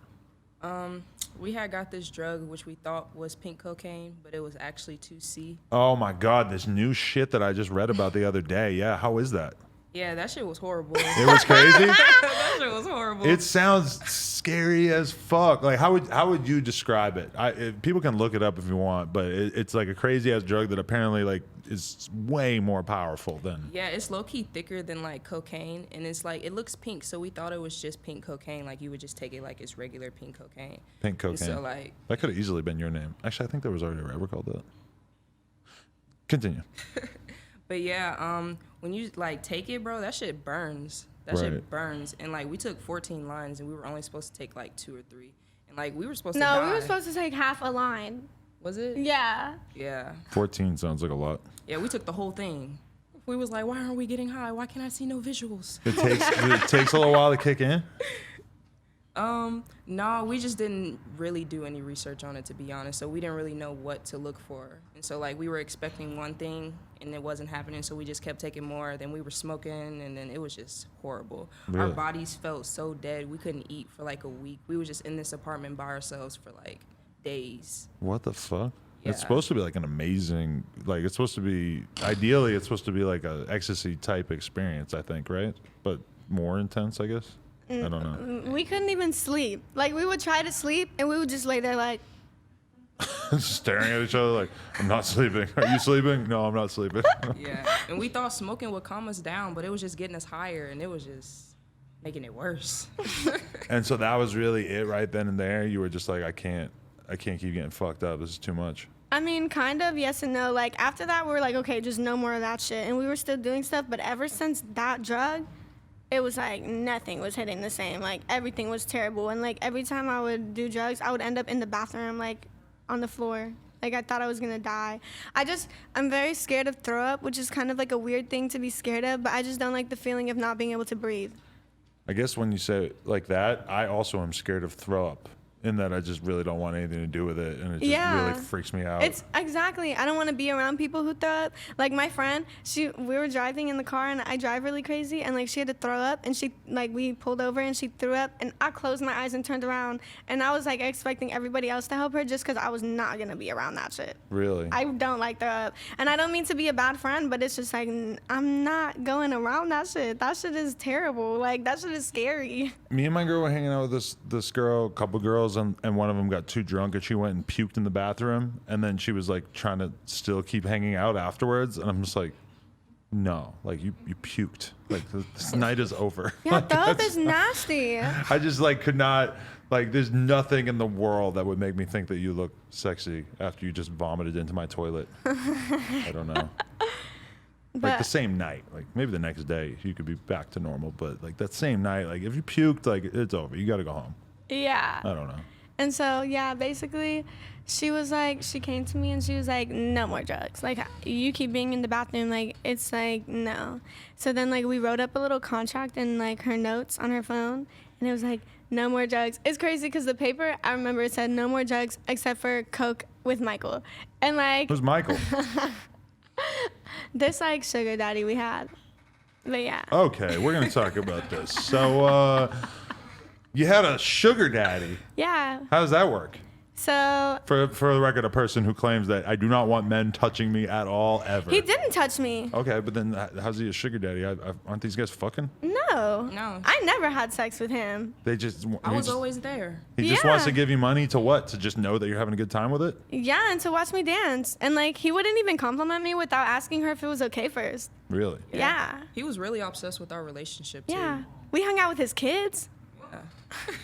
We had got this drug, which we thought was pink cocaine, but it was actually 2C. Oh, my God. This new shit that I just read about the other day. Yeah. How is that? Yeah, that shit was horrible. It was crazy? That shit was horrible. It sounds scary as fuck. Like, how would you describe it? People can look it up if you want, but it's like a crazy ass drug that apparently like is way more powerful than. Yeah, it's low key thicker than like cocaine, and it's like it looks pink, so we thought it was just pink cocaine. Like you would just take it like it's regular pink cocaine. Pink cocaine. So like that could have easily been your name. Actually, I think there was already a rapper called that. Continue. But yeah, when you like take it, bro, that shit burns. That Right. shit burns. And like we took 14 lines, and we were only supposed to take like 2 or 3. And like we were supposed to die. No, we were supposed to take half a line. Was it? Yeah. Yeah. 14 sounds like a lot. Yeah, we took the whole thing. We was like, why aren't we getting high? Why can't I see no visuals? It takes a little while to kick in. No, we just didn't really do any research on it, to be honest. So we didn't really know what to look for. And so, like, we were expecting one thing, and it wasn't happening, so we just kept taking more. Then we were smoking, and then it was just horrible. Really? Our bodies felt so dead. We couldn't eat for, like, a week. We were just in this apartment by ourselves for, like, days. What the fuck? Yeah. It's supposed to be like an amazing, like it's supposed to be, ideally it's supposed to be like a ecstasy type experience, I think, right? But more intense, I guess. I don't know. We couldn't even sleep. Like, we would try to sleep, and we would just lay there like, Staring at each other like, I'm not sleeping. Are you sleeping? No, I'm not sleeping. Yeah. And we thought smoking would calm us down, but it was just getting us higher, and it was just making it worse. And so that was really it right then and there. You were just like, I can't keep getting fucked up. This is too much. I mean, kind of, yes and no. Like, after that, we were like, okay, just no more of that shit. And we were still doing stuff, but ever since that drug, it was like nothing was hitting the same. Like, everything was terrible. And, like, every time I would do drugs, I would end up in the bathroom, like, on the floor. Like, I thought I was gonna die. I'm very scared of throw up, which is kind of like a weird thing to be scared of, but I just don't like the feeling of not being able to breathe. I guess when you say it like that, I also am scared of throw up. In that I just really don't want anything to do with it, and it just really freaks me out. It's exactly. I don't want to be around people who throw up. Like, my friend, we were driving in the car, and I drive really crazy, and like she had to throw up, and we pulled over, and she threw up, and I closed my eyes and turned around, and I was like expecting everybody else to help her just because I was not gonna be around that shit. Really? I don't like throw up, and I don't mean to be a bad friend, but it's just like I'm not going around that shit. That shit is terrible. Like, that shit is scary. Me and my girl were hanging out with this girl, a couple girls, and one of them got too drunk and she went and puked in the bathroom, and then she was like trying to still keep hanging out afterwards, and I'm just like, no, like you puked, like this night is over. Yeah, Like, throw up is nasty. I just like could not, like, there's nothing in the world that would make me think that you look sexy after you just vomited into my toilet. I don't know. Like the same night, like maybe the next day you could be back to normal, but like that same night, like if you puked, like it's over. You got to go home. Yeah. I don't know. And so, yeah, basically, she came to me and she was like, no more drugs. Like, you keep being in the bathroom, like, it's like, no. So then, like, we wrote up a little contract in, like, her notes on her phone, and it was like, no more drugs. It's crazy because the paper, I remember it said no more drugs except for Coke with Michael. And, like, Who's Michael? this, like, sugar daddy we had. But, yeah. Okay, we're going to talk about this. So, you had a sugar daddy. Yeah. How does that work? So For the record, a person who claims that I do not want men touching me at all, ever. he didn't touch me. Okay, but then how's he a sugar daddy? Aren't these guys fucking? No. No. I never had sex with him. They just. I was always there. He just Yeah. wants to give you money to what? To just know that you're having a good time with it? Yeah, and to watch me dance. And, like, he wouldn't even compliment me without asking her if it was okay first. Really? Yeah. He was really obsessed with our relationship, too. Yeah. We hung out with his kids.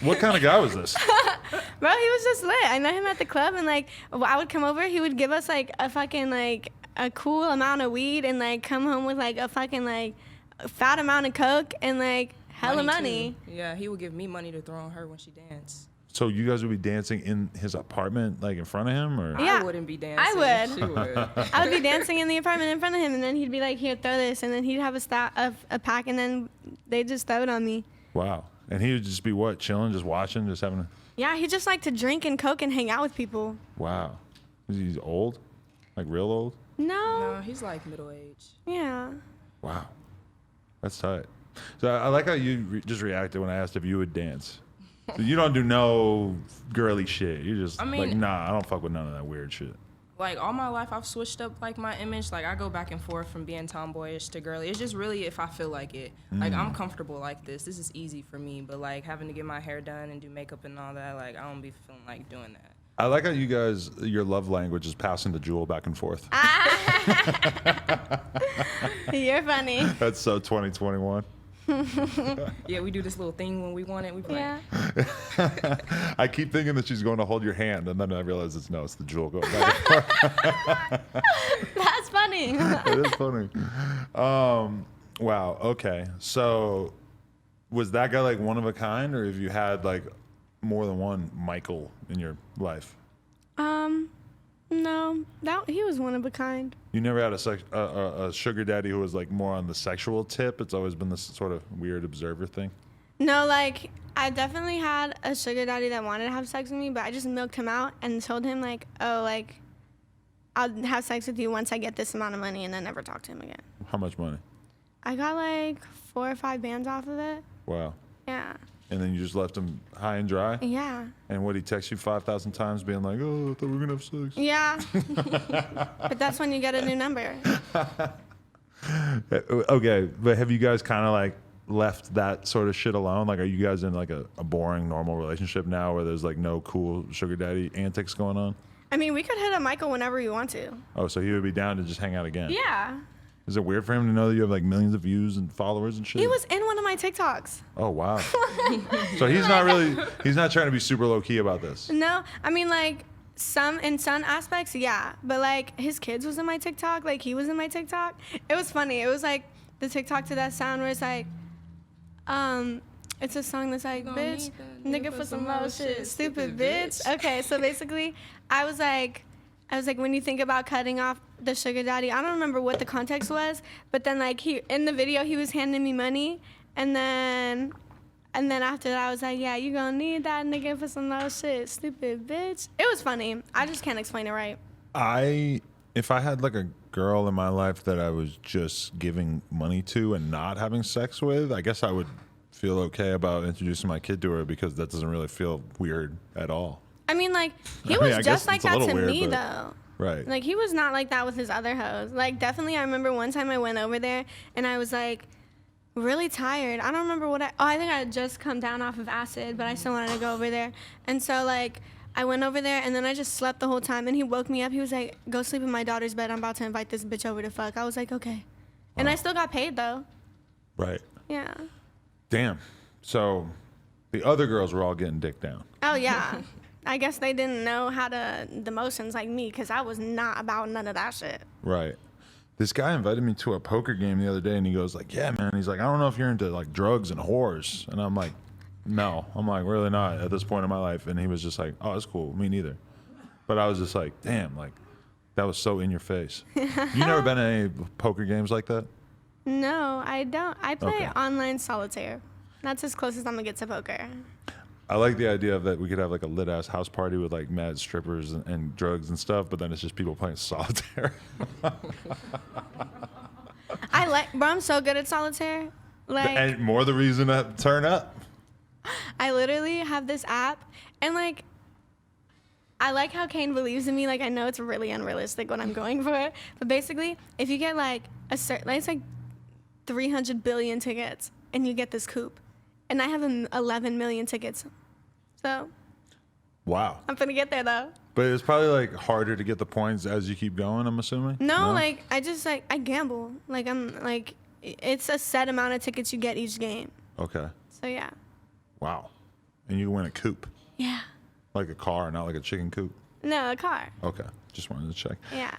What kind of guy was this? Bro, he was just lit. I met him at the club, and, like, I would come over. He would give us, like, a fucking, like, a cool amount of weed and, like, come home with, like, a fucking, like, a fat amount of Coke and, like, hella money. Too. Yeah, he would give me money to throw on her when she danced. So you guys would be dancing in his apartment, like in front of him, or? Yeah. I wouldn't be dancing. I would. She would. I would be dancing in the apartment in front of him, and then he'd be like, here, throw this. And then he'd have a pack, and then they'd just throw it on me. Wow. And he would just be what? Chilling, just watching, just having a. Yeah, he just liked to drink and Coke and hang out with people. Wow. Is he old? Like real old? No. No, he's like middle age. Yeah. Wow. That's tight. So I like how you just reacted when I asked if you would dance. So you don't do no girly shit. You just like, nah, I don't fuck with none of that weird shit. Like, all my life, I've switched up, like, my image. Like, I go back and forth from being tomboyish to girly. It's just really if I feel like it. Like, I'm comfortable like this. This is easy for me. But, like, having to get my hair done and do makeup and all that, like, I don't be feeling like doing that. I like how you guys, your love language is passing the jewel back and forth. You're funny. That's so 2021. Yeah, we do this little thing when we want it. We be Yeah. like, I keep thinking that she's going to hold your hand, and then I realize it's the jewel going back and forth. That's funny. It is funny. Wow. Okay. So, was that guy like one of a kind, or have you had like more than one Michael in your life? No, he was one of a kind. You never had a sugar daddy who was like more on the sexual tip? It's always been this sort of weird observer thing. No, like, I definitely had a sugar daddy that wanted to have sex with me, but I just milked him out and told him, like, oh, like, I'll have sex with you once I get this amount of money, and then never talk to him again. How much money? I got, like, 4 or 5 bands off of it. Wow. Yeah. And then you just left him high and dry? Yeah. And what, he text you 5,000 times being like, oh, I thought we were going to have sex? Yeah. But that's when you get a new number. Okay, but have you guys kind of like left that sort of shit alone? Like, are you guys in like a boring, normal relationship now where there's like no cool sugar daddy antics going on? I mean, we could hit up Michael whenever we want to. Oh, so he would be down to just hang out again? Yeah. Is it weird for him to know that you have like millions of views and followers and shit? He was in one of my TikToks. Oh, wow. So he's not trying to be super low key about this. No, I mean, like, in some aspects, yeah. But, like, his kids was in my TikTok. Like, he was in my TikTok. It was funny. It was, like, the TikTok to that sound where it's, like, it's a song that's like, bitch, nigga for some low shit, stupid bitch. Okay, so basically, I was like, when you think about cutting off the sugar daddy, I don't remember what the context was, but then, like, in the video, he was handing me money, and then after that, I was like, yeah, you gonna need that nigga for some low shit, stupid bitch. It was funny. I just can't explain it right. If I had like a girl in my life that I was just giving money to and not having sex with, I guess I would feel okay about introducing my kid to her because that doesn't really feel weird at all. I mean, like, he was just like that to me, but, though. Right. Like, he was not like that with his other hoes. Like, definitely, I remember one time I went over there, and I was, like, really tired. I don't remember what I think I had just come down off of acid, but I still wanted to go over there. And so, like, I went over there, and then I just slept the whole time, and he woke me up. He was like, go sleep in my daughter's bed. I'm about to invite this bitch over to fuck. I was like, okay. And I still got paid, though. Right. Yeah. Damn. So the other girls were all getting dick down. Oh, yeah. I guess they didn't know the motions like me, because I was not about none of that shit. Right. This guy invited me to a poker game the other day, and he goes like, yeah, man. He's like, I don't know if you're into like drugs and whores. And I'm like, no. I'm like, really not at this point in my life. And he was just like, oh, that's cool. Me neither. But I was just like, damn, like that was so in your face. You never been to any poker games like that? No, I don't. I play Okay. online solitaire. That's as close as I'm going to get to poker. I like the idea of that we could have like a lit ass house party with like mad strippers and drugs and stuff, but then it's just people playing solitaire. Bro, I'm so good at solitaire. Like, And more the reason to turn up. I literally have this app, and like, I like how Kane believes in me. Like, I know it's really unrealistic what I'm going for, but basically, if you get like it's like 300 billion tickets, and you get this coupe, and I have 11 million tickets, so Wow. I'm gonna get there though. But it's probably like harder to get the points as you keep going, I'm assuming? No, like I just I gamble. Like I'm like it's a set amount of tickets you get each game. Okay. So yeah. Wow. And you win a coupe. Yeah. Like a car, not like a chicken coop. No, a car. Okay. Just wanted to check. Yeah.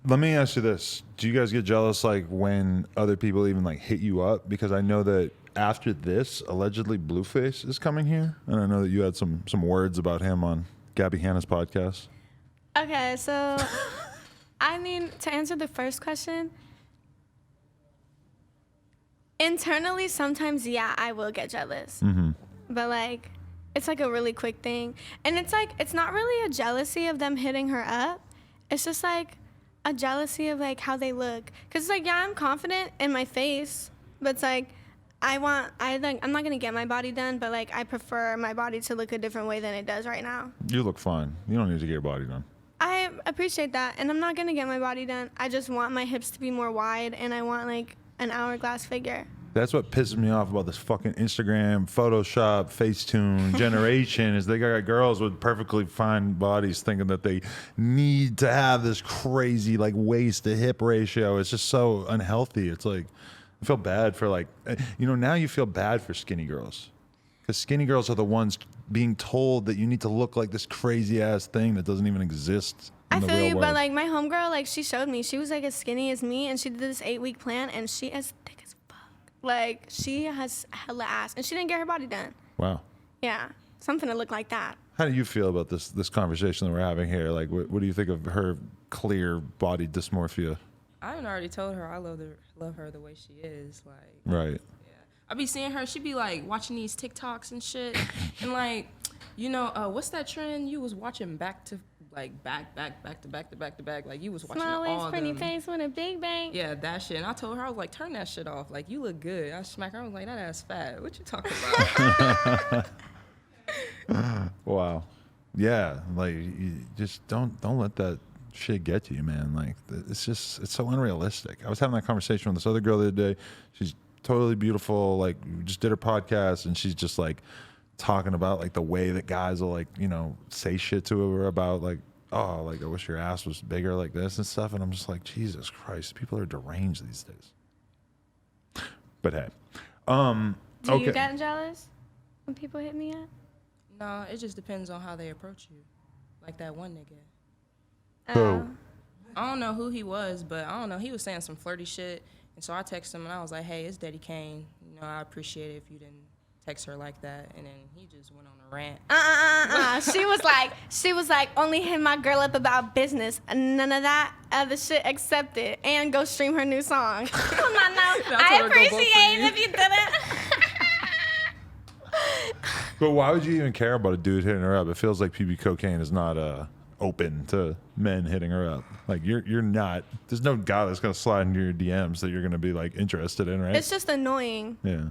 Let me ask you this. Do you guys get jealous like when other people even like hit you up? Because I know that after this, allegedly Blueface is coming here. And I know that you had some words about him on Gabby Hanna's podcast. Okay, so I mean, to answer the first question, internally sometimes I will get jealous. Mm-hmm. But like it's like a really quick thing. And it's like it's not really a jealousy of them hitting her up. It's just like a jealousy of like how they look. Cause it's like, yeah, I'm confident in my face, but it's like I'm not gonna get my body done, but like I prefer my body to look a different way than it does right now. You look fine. You don't need to get your body done. I appreciate that, and I'm not gonna get my body done. I just want my hips to be more wide, and I want like an hourglass figure. That's what pisses me off about this fucking Instagram, Photoshop, Facetune generation is they got girls with perfectly fine bodies thinking that they need to have this crazy like waist to hip ratio. It's just so unhealthy. It's like, I feel bad for like, now you feel bad for skinny girls. Because skinny girls are the ones being told that you need to look like this crazy ass thing that doesn't even exist in I the feel real you, world. but like my homegirl, like she showed me, she was like as skinny as me, and she did this 8-week plan, and she as thick as fuck. Like she has hella ass, and she didn't get her body done. Wow. Yeah, something to look like that. How do you feel about this conversation that we're having here? Like, what do you think of her clear body dysmorphia? I done already told her I love her the way she is. Like, Right. yeah. I be seeing her. She be like watching these TikToks and shit, and like, you know, what's that trend you was watching back to back to back? Like you was watching Small all waist, pretty them. face with a big bang. Yeah, that shit. And I told her, I was like, turn that shit off. Like, you look good. I smacked her. I was like, that ass fat. What you talking about? Wow. Yeah. Like, you just don't let that shit get to you, man. Like, it's so unrealistic. I was having that conversation with this other girl the other day. She's totally beautiful. Like, we just did her podcast, and she's just like talking about like the way that guys will like, you know, say shit to her about like, oh, like I wish your ass was bigger like this and stuff. And I'm just like, Jesus Christ, people are deranged these days. But hey, Do okay. you get jealous when people hit me up? No, it just depends on how they approach you. Like that one nigga. Who? I don't know who he was, but I don't know. He was saying some flirty shit. And so I texted him and I was like, hey, it's Daddy Kane. You know, I appreciate it if you didn't text her like that. And then he just went on a rant. She was like, only hit my girl up about business. None of that other shit accepted. And go stream her new song. Come on now. I appreciate it if you didn't. But why would you even care about a dude hitting her up? It feels like ppcocaine is not open to men hitting her up. Like you're not. There's no guy that's gonna slide into your DMs that you're gonna be like interested in, right? It's just annoying. Yeah.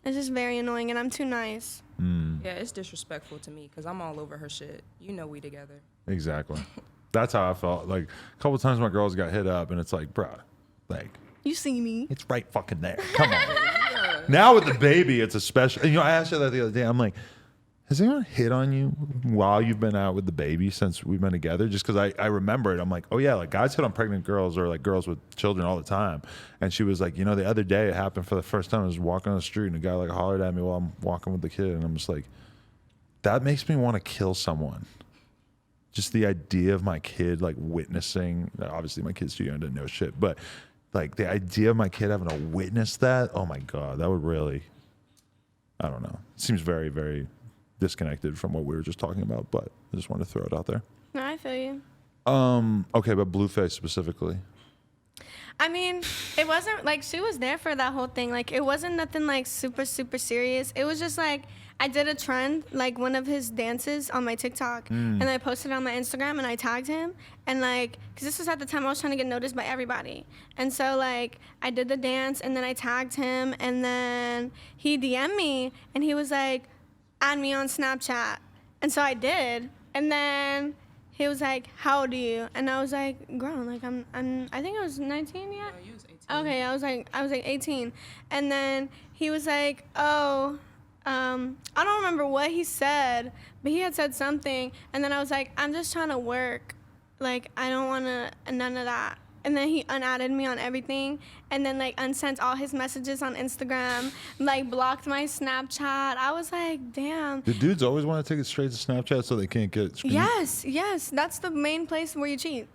It's just very annoying, and I'm too nice. Yeah, it's disrespectful to me because I'm all over her shit. You know we together. Exactly. That's how I felt. Like a couple times my girls got hit up, and it's like, bro, like You see me. it's right fucking there. Come on. Now with the baby, it's a special. You know, I asked her that the other day. I'm like, has anyone hit on you while you've been out with the baby since we've been together? Just because I remember it. I'm like, oh yeah, like guys hit on pregnant girls or like girls with children all the time. And she was like, you know, the other day it happened for the first time. I was walking on the street and a guy like hollered at me while I'm walking with the kid. And I'm just like, that makes me want to kill someone. Just the idea of my kid like witnessing, obviously my kid's too young to know shit, but like the idea of my kid having to witness that, oh my God, that would really, I don't know. It seems very, very disconnected from what we were just talking about, but I just wanted to throw it out there. No, I feel you. Okay, but Blueface specifically. I mean, it wasn't like she was there for that whole thing. Like, it wasn't nothing like super, super serious. It was just like I did a trend, like one of his dances on my TikTok, and I posted it on my Instagram and I tagged him. And like, because this was at the time I was trying to get noticed by everybody. And so like, I did the dance and then I tagged him, and then he DM'd me and he was like, add me on Snapchat. And so I did. And then he was like, how old are you? And I was like, grown. Like I think I was 19 yet. No, you was 18. Okay, I was like 18. And then he was like, oh, I don't remember what he said, but he had said something. And then I was like, I'm just trying to work. Like, I don't want to, none of that. And then he unadded me on everything, and then like unsent all his messages on Instagram, like blocked my Snapchat. I was like, damn. Do dudes always want to take it straight to Snapchat so they can't get screened? Yes, that's the main place where you cheat.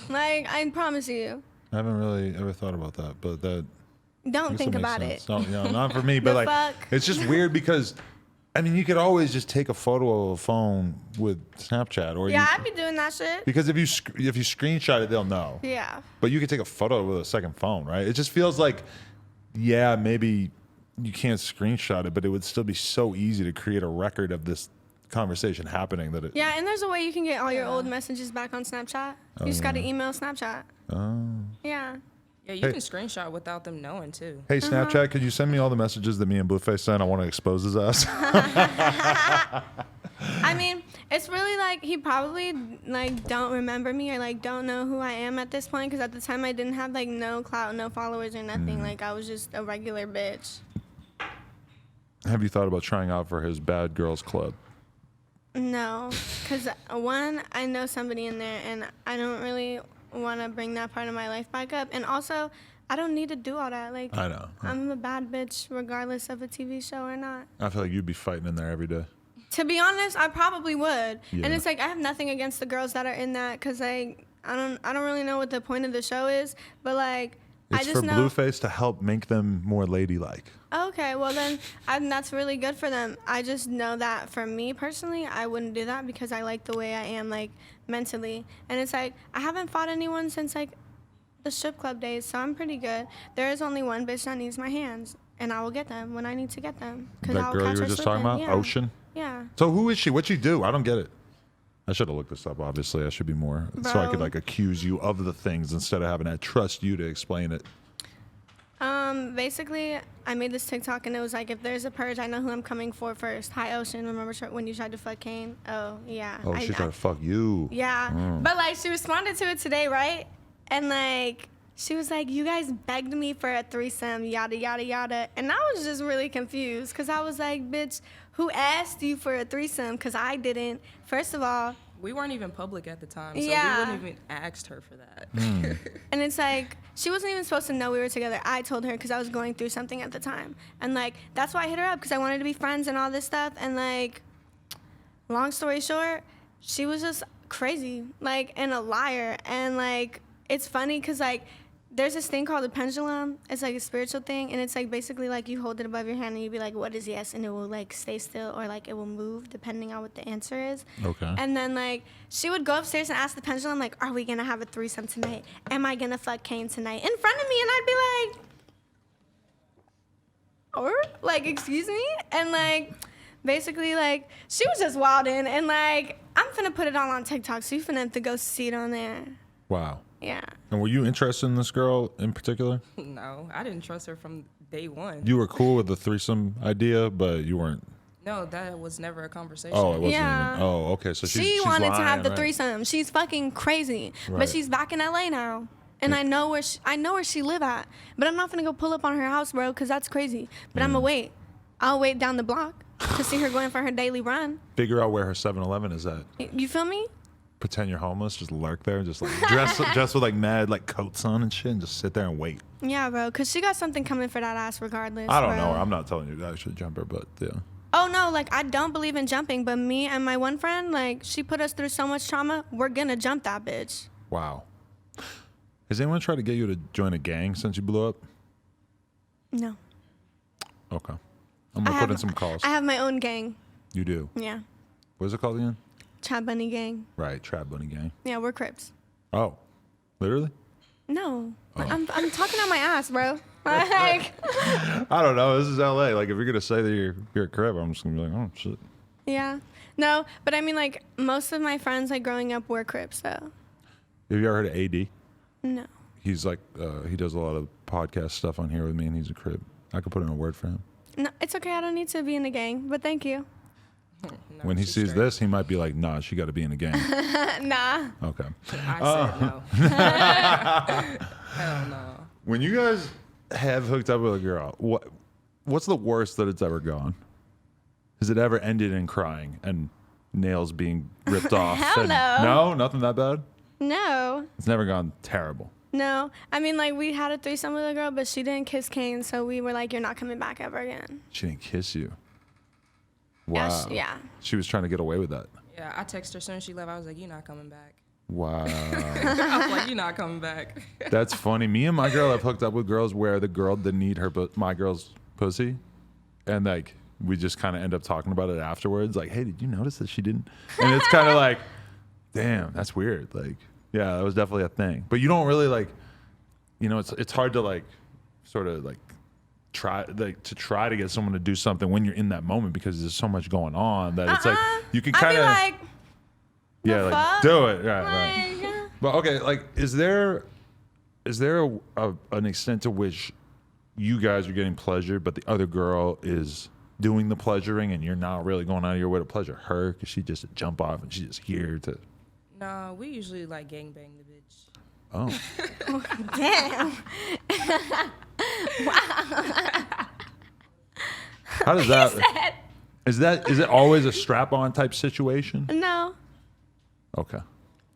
Like, I promise you. I haven't really ever thought about that, but that. Don't think about it. No, not for me, but like, fuck? it's just weird because, I mean, you could always just take a photo of a phone with Snapchat, or Yeah, I'd be doing that shit. because if you screenshot it, they'll know. Yeah. But you could take a photo with a second phone, right? It just feels like, yeah, maybe you can't screenshot it, but it would still be so easy to create a record of this conversation happening that it. Yeah, and there's a way you can get all your old messages back on Snapchat. You just got to email Snapchat. Oh. Yeah. Yeah, you Hey. can screenshot without them knowing too. Hey, Snapchat, could you send me all the messages that me and Blueface sent? I want to expose his ass. I mean, it's really like he probably like don't remember me or like don't know who I am at this point, because at the time I didn't have like no clout, no followers or nothing. Like, I was just a regular bitch. Have you thought about trying out for his Bad Girls Club? No, because one, I know somebody in there, and I don't really want to bring that part of my life back up. And also, I don't need to do all that. Like, I know. I'm a bad bitch regardless of a TV show or not. I feel like you'd be fighting in there every day. To be honest, I probably would. Yeah. And it's like, I have nothing against the girls that are in that, because like, I don't really know what the point of the show is, but like, I It's just for know. Blueface to help make them more ladylike. Okay, well then, that's really good for them. I just know that for me personally, I wouldn't do that because I like the way I am, like, mentally. And it's like, I haven't fought anyone since, like, the strip club days, so I'm pretty good. There is only one bitch that needs my hands, and I will get them when I need to get them. That I'll girl catch you were her just talking slipping. about, Yeah. Ocean. Yeah. So who is she? What'd she do? I don't get it. I should have looked this up. Obviously, I should be more so I could Bro. like accuse you of the things instead of having to trust you to explain it. Basically, I made this TikTok and it was like, if there's a purge, I know who I'm coming for first. Hi, Ocean. Remember when you tried to fuck Kane? Oh, yeah. Oh, she tried to fuck you. Yeah. But, like, she responded to it today, right? And, like, she was like, you guys begged me for a threesome, yada, yada, yada. And I was just really confused because I was like, bitch, who asked you for a threesome? Because I didn't. First of all, We weren't even public at the time, so Yeah. we wouldn't even asked her for that. and it's like, she wasn't even supposed to know we were together. I told her because I was going through something at the time. And, like, that's why I hit her up because I wanted to be friends and all this stuff. And, like, long story short, she was just crazy, like, and a liar. And, like, it's funny because, like, there's this thing called a pendulum. It's like a spiritual thing, and it's like basically like you hold it above your hand and you be like, what is yes? And it will like stay still or like it will move depending on what the answer is. Okay. And then like she would go upstairs and ask the pendulum like, are we gonna have a threesome tonight? Am I gonna fuck Kane tonight? In front of me, and I'd be like, or like, excuse me? And like basically like she was just wildin', and like I'm finna put it all on TikTok, so you finna have to go see it on there. Wow. Yeah. And were you interested in this girl in particular? No, I didn't trust her from day one. You were cool with the threesome idea, but you weren't. No, that was never a conversation. Oh, it wasn't Yeah. even. Oh, okay. So she's wanted to lying, have the right? threesome. She's fucking crazy, Right. but she's back in LA now, and I know where she live at. But I'm not gonna go pull up on her house, bro, because that's crazy. But I'ma wait. I'll wait down the block to see her going for her daily run. Figure out where her 7-Eleven is at. You feel me? Pretend you're homeless, just lurk there, just like dress with like mad like coats on and shit, and just sit there and wait. Yeah, bro, because she got something coming for that ass regardless. I don't bro. know. I'm not telling you to actually jump her, but yeah. Oh no, like I don't believe in jumping, but me and my one friend, like she put us through so much trauma. We're gonna jump that bitch. Wow. Has anyone tried to get you to join a gang since you blew up? No. Okay. I'm gonna put in some calls. I have my own gang. You do. Yeah. What is it called again? Chad Bunny gang. Right, Trap Bunny Gang. Yeah, we're Crips. Oh, literally? No, Oh. I'm talking on my ass, bro. Like, I don't know. This is LA. Like, if you're gonna say that you're a crib, I'm just gonna be like, oh shit. yeah, no, but I mean, like most of my friends, like growing up, were Crips, though. Have you ever heard of AD? No. He's like, he does a lot of podcast stuff on here with me, and he's a crib. I could put in a word for him. No, it's okay. I don't need to be in a gang, but thank you. No, When he she's sees straight. this, he might be like, nah, she got to be in a gang. Nah. Okay. I said no. Hell no. When you guys have hooked up with a girl, what's the worst that it's ever gone? Has it ever ended in crying and nails being ripped off? Hell and, no. No? Nothing that bad? No. It's never gone terrible. No. I mean, like we had a threesome with a girl, but she didn't kiss Kane, so we were like, "You're not coming back ever again." She didn't kiss you. Yeah, Wow. yeah. She was trying to get away with that. Yeah, I texted her as soon as she left. I was like, "You're not coming back." Wow. I was like, "You're not coming back." That's funny. Me and my girl have hooked up with girls where the girl didn't need my girl's pussy. And like, we just kind of end up talking about it afterwards. Like, hey, did you notice that she didn't? And it's kind of like, damn, that's weird. Like, yeah, that was definitely a thing. But you don't really like, you know, it's hard to like, sort of like, try to get someone to do something when you're in that moment because there's so much going on that it's like you can kind I'd of be like, yeah, the like fuck? do it, right. like, But okay, like, is there an extent to which you guys are getting pleasure, but the other girl is doing the pleasuring, and you're not really going out of your way to pleasure her because she just jump off and she's just here to? No, we usually like gangbang the bitch. Oh, damn. how does that? Is it always a strap-on type situation? No. Okay,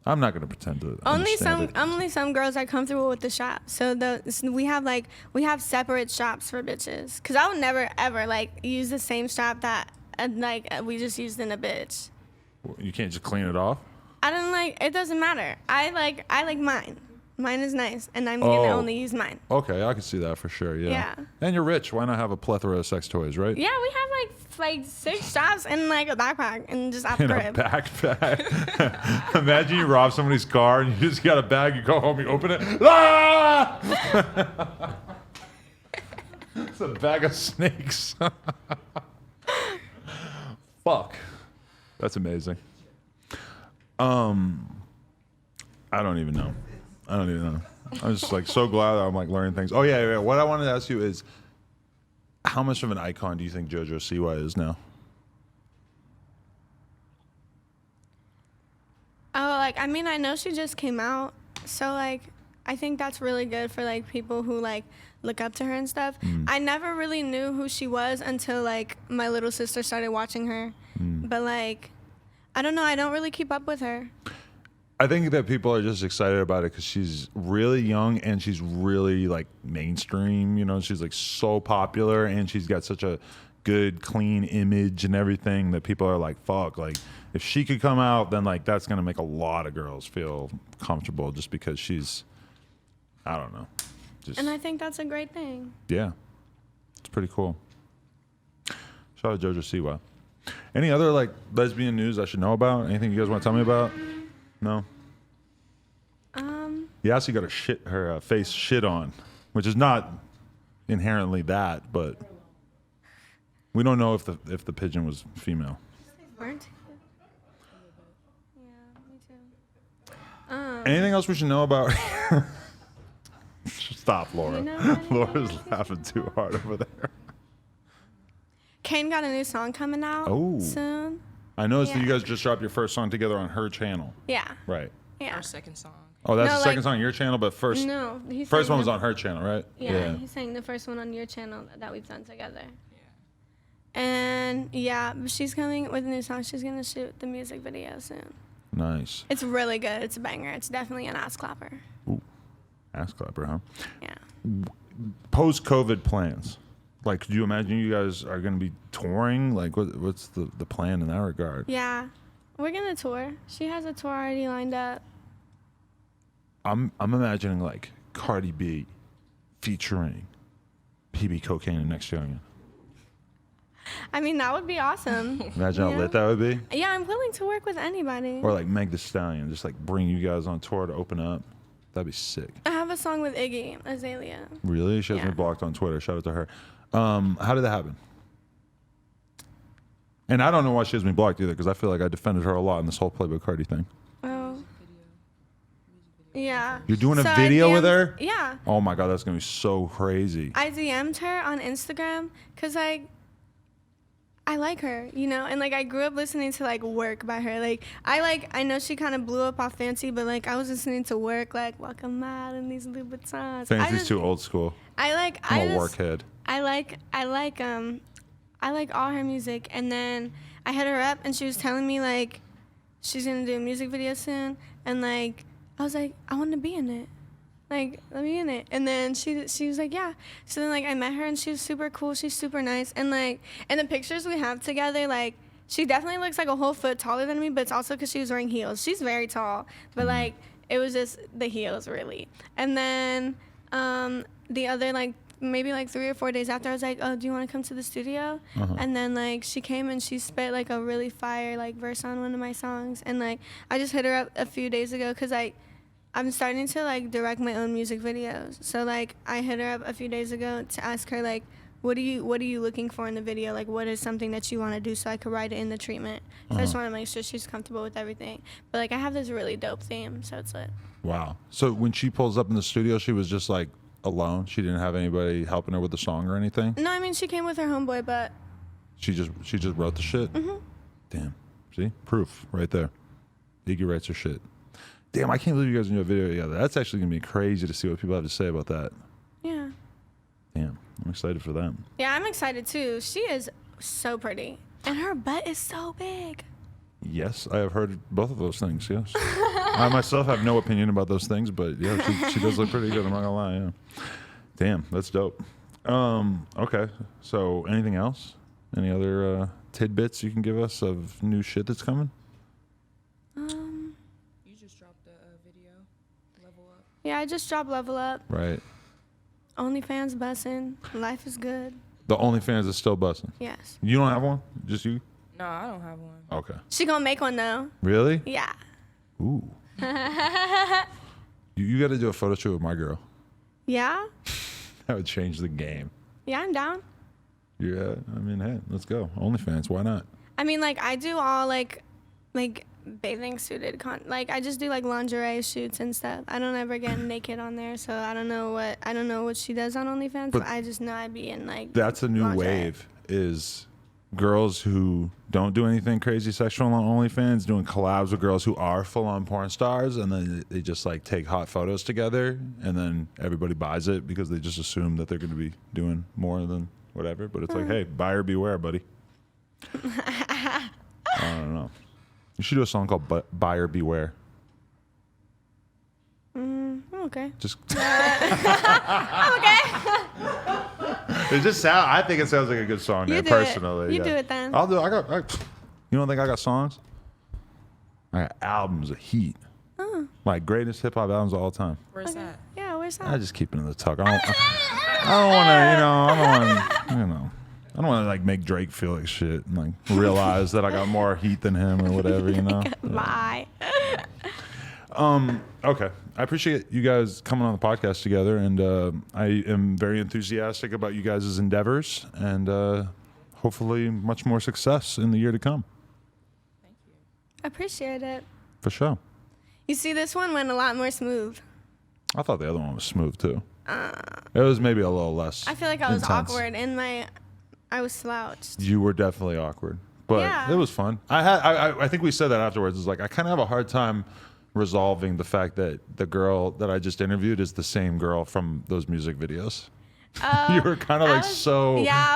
I'm not gonna pretend to. Only understand it. some girls are comfortable with the shop. So we have separate straps for bitches. Cause I would never ever like use the same strap that we just used in a bitch. You can't just clean it off. I don't like. It doesn't matter. I like mine. Mine is nice, and I'm gonna only use mine. Okay, I can see that for sure. Yeah. Yeah. And you're rich. Why not have a plethora of sex toys, right? Yeah, we have like 6 straps and like a backpack and just at the In a crib. backpack. Imagine you rob somebody's car and you just got a bag. You go home, you open it. Ah! It's a bag of snakes. Fuck. That's amazing. I don't even know. I'm just like so glad that I'm like learning things. Oh yeah. What I wanted to ask you is, how much of an icon do you think JoJo Siwa is now? Oh, like, I mean, I know she just came out, so like I think that's really good for like people who like look up to her and stuff. I never really knew who she was until like my little sister started watching her. But like, I don't know, I don't really keep up with her. I think that people are just excited about it because she's really young and she's really like mainstream. You know, she's like so popular and she's got such a good, clean image and everything that people are like, fuck, like if she could come out, then like that's gonna make a lot of girls feel comfortable just because she's, I don't know, just. And I think that's a great thing. Yeah, it's pretty cool. Shout out JoJo Siwa. Any other like lesbian news I should know about? Anything you guys want to tell me about? No. Yassi got her face shit on, which is not inherently that, but we don't know if the pigeon was female. Weren't you? Yeah, me too. Anything else we should know about? Stop, Laura. You know anything Laura's else? laughing too hard over there. Kane got a new song coming out soon. I noticed that you Yeah. guys just dropped your first song together on her channel. Yeah. Right. Yeah. Our second song. Oh, that's No, the second like- song on your channel, but first No, first one was on her channel, right? Yeah, he's saying the first one on your channel that we've done together. And yeah, she's coming with a new song. She's gonna shoot the music video soon. Nice. It's really good. It's a banger. It's definitely an ass clapper. Ooh. Ass clapper, huh? Yeah. Post-COVID plans. Like, could you imagine you guys are going to be touring? Like, what's the plan in that regard? Yeah, we're gonna tour. She has a tour already lined up. I'm imagining like Cardi B featuring ppcocaine and NextYoungin. I mean, that would be awesome. Imagine how Yeah. lit that would be. Yeah, I'm willing to work with anybody. Or like Meg Thee Stallion, just like bring you guys on tour to open up. That'd be sick. I have a song with Iggy Azalea. Really? She has me Yeah. blocked on Twitter. Shout out to her. How did that happen? And I don't know why she has me blocked either, because I feel like I defended her a lot in this whole Playboy Cardi thing. Oh. Yeah. You're doing a So I video with DM'd her? Yeah. Oh my God, that's gonna be so crazy. I DM'd her on Instagram because I like her, you know, and like I grew up listening to like Work by her. Like I know she kind of blew up off Fancy, but like I was listening to Work, like Welcome Out in these Louboutins. Fancy's too old school. I'm a work head. I like all her music, and then I hit her up and she was telling me like she's gonna do a music video soon, and like I was like, I want to be in it. Like, let me in it. And then she was like, yeah. So then, like, I met her, and she was super cool. She's super nice. And, like, in the pictures we have together, like, she definitely looks like a whole foot taller than me, but it's also because she was wearing heels. She's very tall. But, like, it was just the heels, really. And then the other, like, maybe, like, 3 or 4 days after, I was like, oh, do you want to come to the studio? And then, like, she came, and she spit, like, a really fire, like, verse on one of my songs. And, like, I just hit her up a few days ago because, I'm starting to like direct my own music videos. So like I hit her up a few days ago to ask her like, what are you looking for in the video? Like what is something that you want to do so I could write it in the treatment? So I just want to make sure she's comfortable with everything. But like I have this really dope theme, so it's lit. Wow. So when she pulls up in the studio, she was just like alone. She didn't have anybody helping her with the song or anything. No, I mean she came with her homeboy, but She just wrote the shit. Damn. See, proof right there. Iggy writes her shit. Damn, I can't believe you guys are doing a video together. That's actually gonna be crazy to see what people have to say about that. yeah. Damn, I'm excited for that. Yeah, I'm excited too. She is so pretty. And her butt is so big. Yes, I have heard both of those things. Yes, I myself have no opinion about those things, but yeah, she does look pretty good. I'm not gonna lie. Yeah. Damn, that's dope. Okay, so anything else? Any other tidbits you can give us of new shit that's coming? You just dropped a video, Level Up. Yeah, I just dropped Level Up. Right. OnlyFans bussin'. Life is good. The OnlyFans is still busting. Yes. You don't have one? Just you? No, I don't have one. Okay. She gonna make one though. Really? Yeah. Ooh. you got to do a photo shoot with my girl. Yeah? That would change the game. Yeah, I'm down. Yeah, I mean, hey, let's go. OnlyFans, why not? I mean, like, I do all, like bathing suited like, I just do, like, lingerie shoots and stuff. I don't ever get naked on there, so I don't know what she does on OnlyFans, but I just know I'd be in, like, that's a new lingerie. wave, is girls who don't do anything crazy sexual on OnlyFans doing collabs with girls who are full-on porn stars, and then they just, like, take hot photos together, and then everybody buys it because they just assume that they're going to be doing more than whatever, but it's like, hey, buyer beware, buddy. I don't know. You should do a song called Buyer Beware. Okay. Just Okay. it just sound. I think it sounds like a good song. You Man, do personally, it. You yeah. do it then. I'll do. You don't think I got songs? I got albums of heat. Like greatest hip hop albums of all time. Where's that? Yeah, where's that? I just keep it in the tuck. I don't want to. I don't want to like make Drake feel like shit and like realize that I got more heat than him or whatever. Lie. Okay. I appreciate you guys coming on the podcast together, and I am very enthusiastic about you guys' endeavors, and hopefully much more success in the year to come. Thank you. I appreciate it. For sure. You see, this one went a lot more smooth. I thought the other one was smooth too. It was maybe a little less. I feel like I was intense. awkward and I was slouched. You were definitely awkward, but Yeah. it was fun. I think we said that afterwards. It's like I kind of have a hard time resolving the fact that the girl that I just interviewed is the same girl from those music videos. You were kind of like I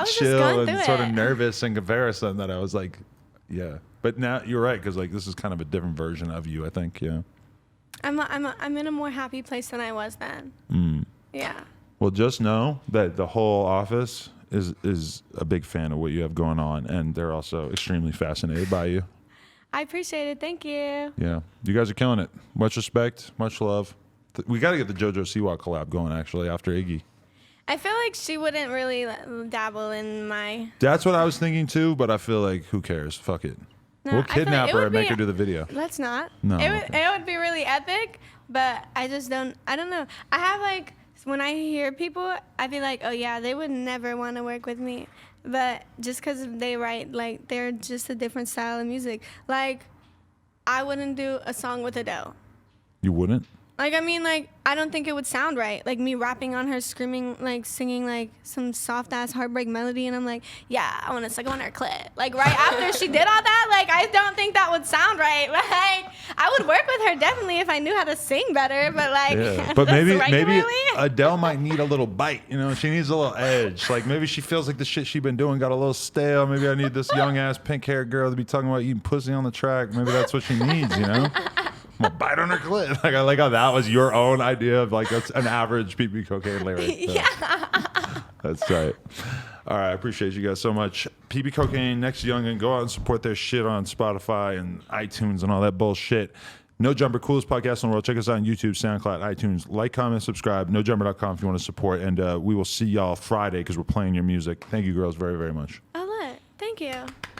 was just chill going and through sort of it. nervous in comparison that I was like, yeah. But now you're right, because like this is kind of a different version of you, I think. Yeah. I'm in a more happy place than I was then. Yeah. Well, just know that the whole office is a big fan of what you have going on, and they're also extremely fascinated by you. I appreciate it. Thank you. Yeah, you guys are killing it. Much respect, much love. We got to get the JoJo Siwa collab going actually after Iggy. I feel like she wouldn't really dabble in my. That's what I was thinking too, but I feel like who cares? Fuck it. No, We'll I feel like kidnap it her would and make be- her do the video. Let's not. No, It would be really epic, but I just don't. I don't know. I have like when I hear people, I be like, oh yeah, they would never want to work with me, but just because they write like they're just a different style of music. Like I wouldn't do a song with Adele. You wouldn't? Like, I mean, like, I don't think it would sound right. Like, me rapping on her, screaming, like, singing, like, some soft-ass heartbreak melody, and I'm like, yeah, I want to suck on her clit. Like, right after she did all that, like, I don't think that would sound right. Like, I would work with her definitely if I knew how to sing better, but, like, Yeah. But maybe regularly? Adele might need a little bite. You know, she needs a little edge. Like, maybe she feels like the shit she been doing got a little stale. Maybe I need this young-ass pink-haired girl to be talking about eating pussy on the track. Maybe that's what she needs, you know? I'm gonna bite on her clit. Like I like how that was your own idea of like that's an average ppcocaine lyric. Yeah. That's right. All right, I appreciate you guys so much. ppcocaine, NextYoungin, go out and support their shit on Spotify and iTunes and all that bullshit. No Jumper, coolest podcast in the world. Check us out on YouTube, SoundCloud, iTunes. Like, comment, subscribe. NoJumper.com if you want to support. And we will see y'all Friday because we're playing your music. Thank you, girls, very, very much. Oh, look. Thank you.